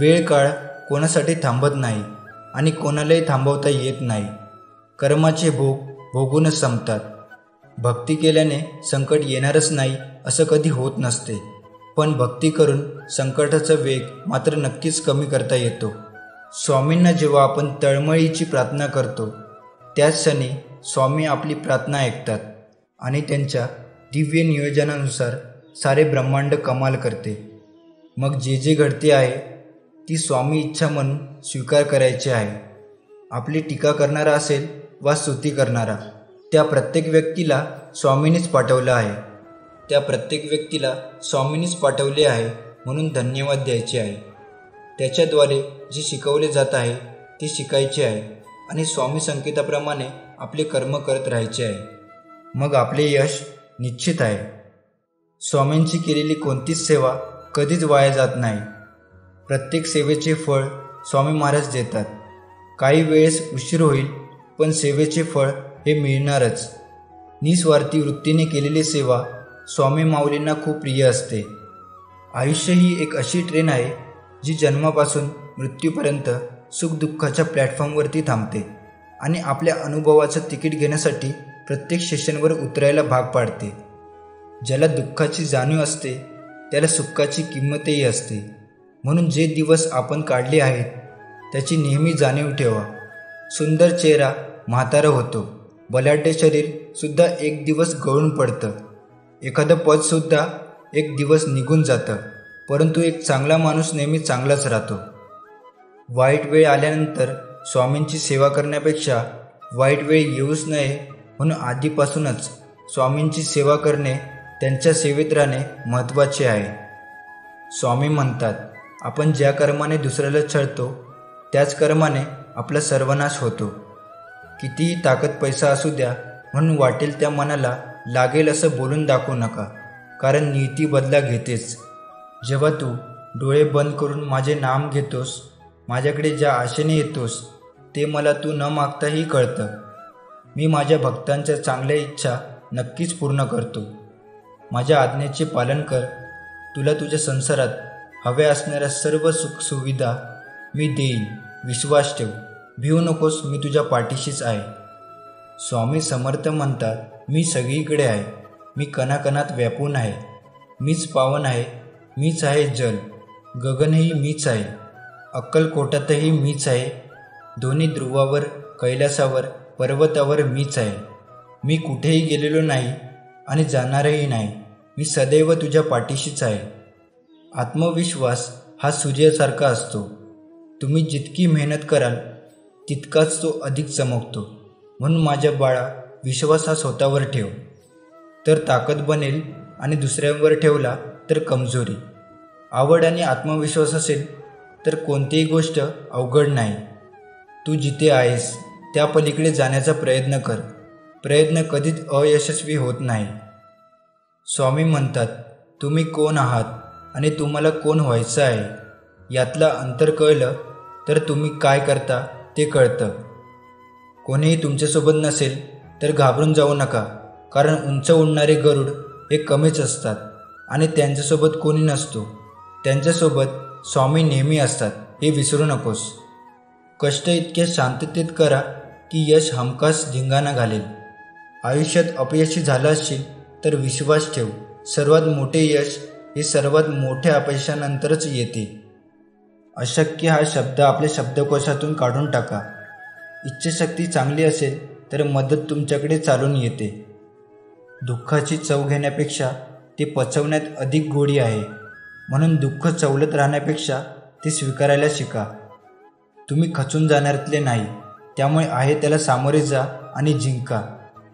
वेळ काळ कोणासाठी थांबत नाही आणि कोणालाही थांबवता येत नाही. कर्माचे भोग भोगूनच संपतात. भक्ती केल्याने संकट येणारच नाही असं कधी होत नसते. पण भक्ती करून संकटाचा वेग मात्र नक्कीच कमी करता येतो. स्वामींना जेव्हा आपण तळमळीची प्रार्थना करतो, त्याच क्षणी स्वामी आपली प्रार्थना ऐकतात आणि त्यांच्या दिव्य नियोजनानुसार सारे ब्रह्मांड कमाल करते. मग जे जे घडते आहे ती स्वामी इच्छा म्हणून स्वीकार करायची आहे. आपली टीका करणारा असेल वा स्तुती करणारा, त्या प्रत्येक व्यक्तीला स्वामींनीच पाठवलं आहे. त्या प्रत्येक व्यक्तीला स्वामींनीच पाठवले आहे म्हणून धन्यवाद द्यायचे आहे. त्याच्याद्वारे जे शिकवले जात आहे ते शिकायचे आहे आणि स्वामी संकेताप्रमाणे आपले कर्म करत राहायचे आहे. मग आपले यश निश्चित आहे. स्वामींची केलेली कोणतीच सेवा कधीच वाया जात नाही. प्रत्येक सेवेचे फळ स्वामी महाराज देतात. काही वेळेस उशीर होईल, पण सेवेचे फळ हे मिळणारच. निस्वार्थी वृत्तीने केलेली सेवा स्वामी माऊलींना खूप प्रिय असते. आयुष्य ही एक अशी ट्रेन आहे जी जन्मापासून मृत्यूपर्यंत सुखदुःखाच्या प्लॅटफॉर्मवरती थांबते आणि आपल्या अनुभवाचं तिकीट घेण्यासाठी प्रत्येक स्टेशनवर उतरायला भाग पाडते. ज्याला दुःखाची जाणीव असते त्याला सुखाची किंमतही असते. म्हणून जे दिवस आपण काढले आहेत त्याची नेहमी जाणीव ठेवा. सुंदर चेहरा म्हातारा होतो. बलाढ्य शरीरसुद्धा एक दिवस गळून पडतं. एखादं पदसुद्धा एक दिवस निघून जातं. परंतु एक चांगला माणूस नेहमी चांगलाच राहतो. वाईट वेळ आल्यानंतर स्वामींची सेवा करण्यापेक्षा वाईट वेळ येऊच नये म्हणून आधीपासूनच स्वामींची सेवा करणे, त्यांच्या सेवेत राहणे महत्त्वाचे आहे. स्वामी म्हणतात, आपण ज्या कर्माने दुसऱ्याला छळतो त्याच कर्माने आपला सर्वनाश होतो. कितीही ताकद पैसा असू द्या म्हणून वाटेल त्या मनाला लागेल असं बोलून दाखवू नका, कारण नियती बदला घेतेच. जेव्हा तू डोळे बंद करून माझे नाम घेतोस, माझ्याकडे ज्या आशेने येतोस ते मला तू न मागताही कळतं. मी माझ्या भक्तांच्या चांगल्या इच्छा नक्कीच पूर्ण करतो. माझ्या आज्ञेचे पालन कर. तुला तुझ्या संसारात हव्या असणाऱ्या सर्व सुखसुविधा मी देईन. विश्वास ठेव. भिवू नकोस, मी तुझ्या पाठीशीच आहे. स्वामी समर्थ म्हणतात, मी सगळीकडे आहे. मी कणाकणात व्यापून आहे. मीच पावन आहे. मीच आहे जल. गगनही मीच आहे. अक्कलकोटातही मीच आहे. दोन्ही ध्रुवावर, कैलासावर, पर्वतावर मीच आहे. मी कुठेही गेलेलो नाही आणि जाणारही नाही. मी सदैव तुझ्या पाठीशीच आहे. आत्मविश्वास हा सूर्यासारखा असतो. तुम्ही जितकी मेहनत कराल तितकाच तो अधिक चमकतो. म्हणून माझ्या बाळा, विश्वास हा स्वतःवर ठेव तर ताकद बनेल आणि दुसऱ्यांवर ठेवला तर कमजोरी. आवड आणि आत्मविश्वास असेल तर कोणतीही गोष्ट अवघड नाही. तू जिथे आहेस त्या पलीकडे जाण्याचा प्रयत्न कर. प्रयत्न कधीच अयशस्वी होत नाही. स्वामी म्हणतात, तुम्ही कोण आहात आणि तुम्हाला कोण व्हायचं आहे यातलं अंतर कळलं तर तुम्ही काय करता ते कळतं. कोणीही तुमच्यासोबत नसेल तर घाबरून जाऊ नका, कारण उंच उडणारे गरुड हे कमीच असतात आणि त्यांच्यासोबत कोणी नसतो. त्यांच्यासोबत स्वामी नेहमी असतात, हे विसरू नकोस. कष्ट इतक्या शांततेत करा की यश हमखास धिंगाणा घालेल. आयुष्यात अपयशी झाला असशील तर विश्वास ठेव, सर्वात मोठे यश हे सर्वात मोठ्या अपयशानंतरच येते. अशक्य हा शब्द आपल्या शब्दकोशातून काढून टाका. इच्छाशक्ती चांगली असेल तर मदत तुमच्याकडे चालून येते. दुःखाची चव घेण्यापेक्षा ते पचवण्यात अधिक गोडी आहे. म्हणून दुःख चवलत राहण्यापेक्षा ते स्वीकारायला शिका. तुम्ही खचून जाणाऱ्यातले नाही, त्यामुळे आहे त्याला सामोरे जा आणि जिंका.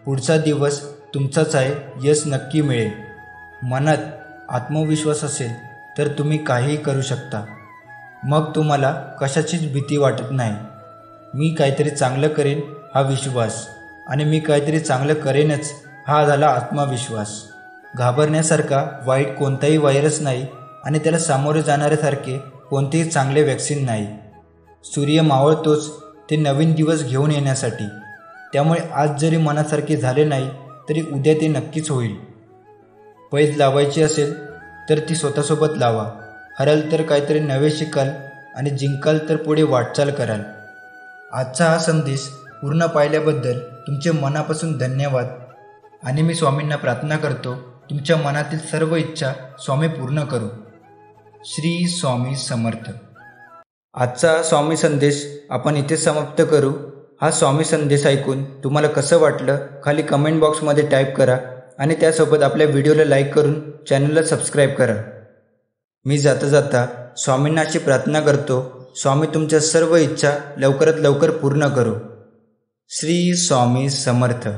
पुढचा दिवस तुमचाच आहे, यश नक्की मिळेल. मनात आत्मविश्वास असेल तर तुम्ही काहीही करू शकता. मग तुम्हाला कशाचीच भीती वाटत नाही. मी काहीतरी चांगलं करेन हा विश्वास आणि मी काहीतरी चांगलं करेनच हा झाला आत्मविश्वास. घाबरण्यासारखा वाईट कोणताही व्हायरस नाही आणि त्याला सामोरे जाणाऱ्यासारखे कोणतेही चांगले वॅक्सिन नाही. सूर्य मावळतोच ते नवीन दिवस घेऊन येण्यासाठी. त्यामुळे आज जरी मनासारखे झाले नाही तरी उद्या ते नक्कीच होईल. पैज लावायची असेल तर ती स्वतःसोबत लावा. हराल तर काहीतरी नवे शिकाल आणि जिंकाल तर पुढे वाटचाल कराल. आजचा हा संदेश पूर्ण पाहिल्याबद्दल तुमचे मनापासून धन्यवाद आणि मी स्वामींना प्रार्थना करतो तुमच्या मनातील सर्व इच्छा स्वामी पूर्ण करू. श्री स्वामी समर्थ. आजचा स्वामी संदेश आपण इथे समाप्त करू. हा स्वामी संदेश ऐकून तुम्हाला कसं वाटलं खाली कमेंट बॉक्समध्ये टाईप करा आणि त्यासोबत आपल्या व्हिडिओला लाईक करून चॅनलला सबस्क्राईब करा. मी जाता जाता स्वामींना अशी प्रार्थना करतो, स्वामी तुमच्या सर्व इच्छा लवकरात लवकर पूर्ण करो. श्री स्वामी समर्थ.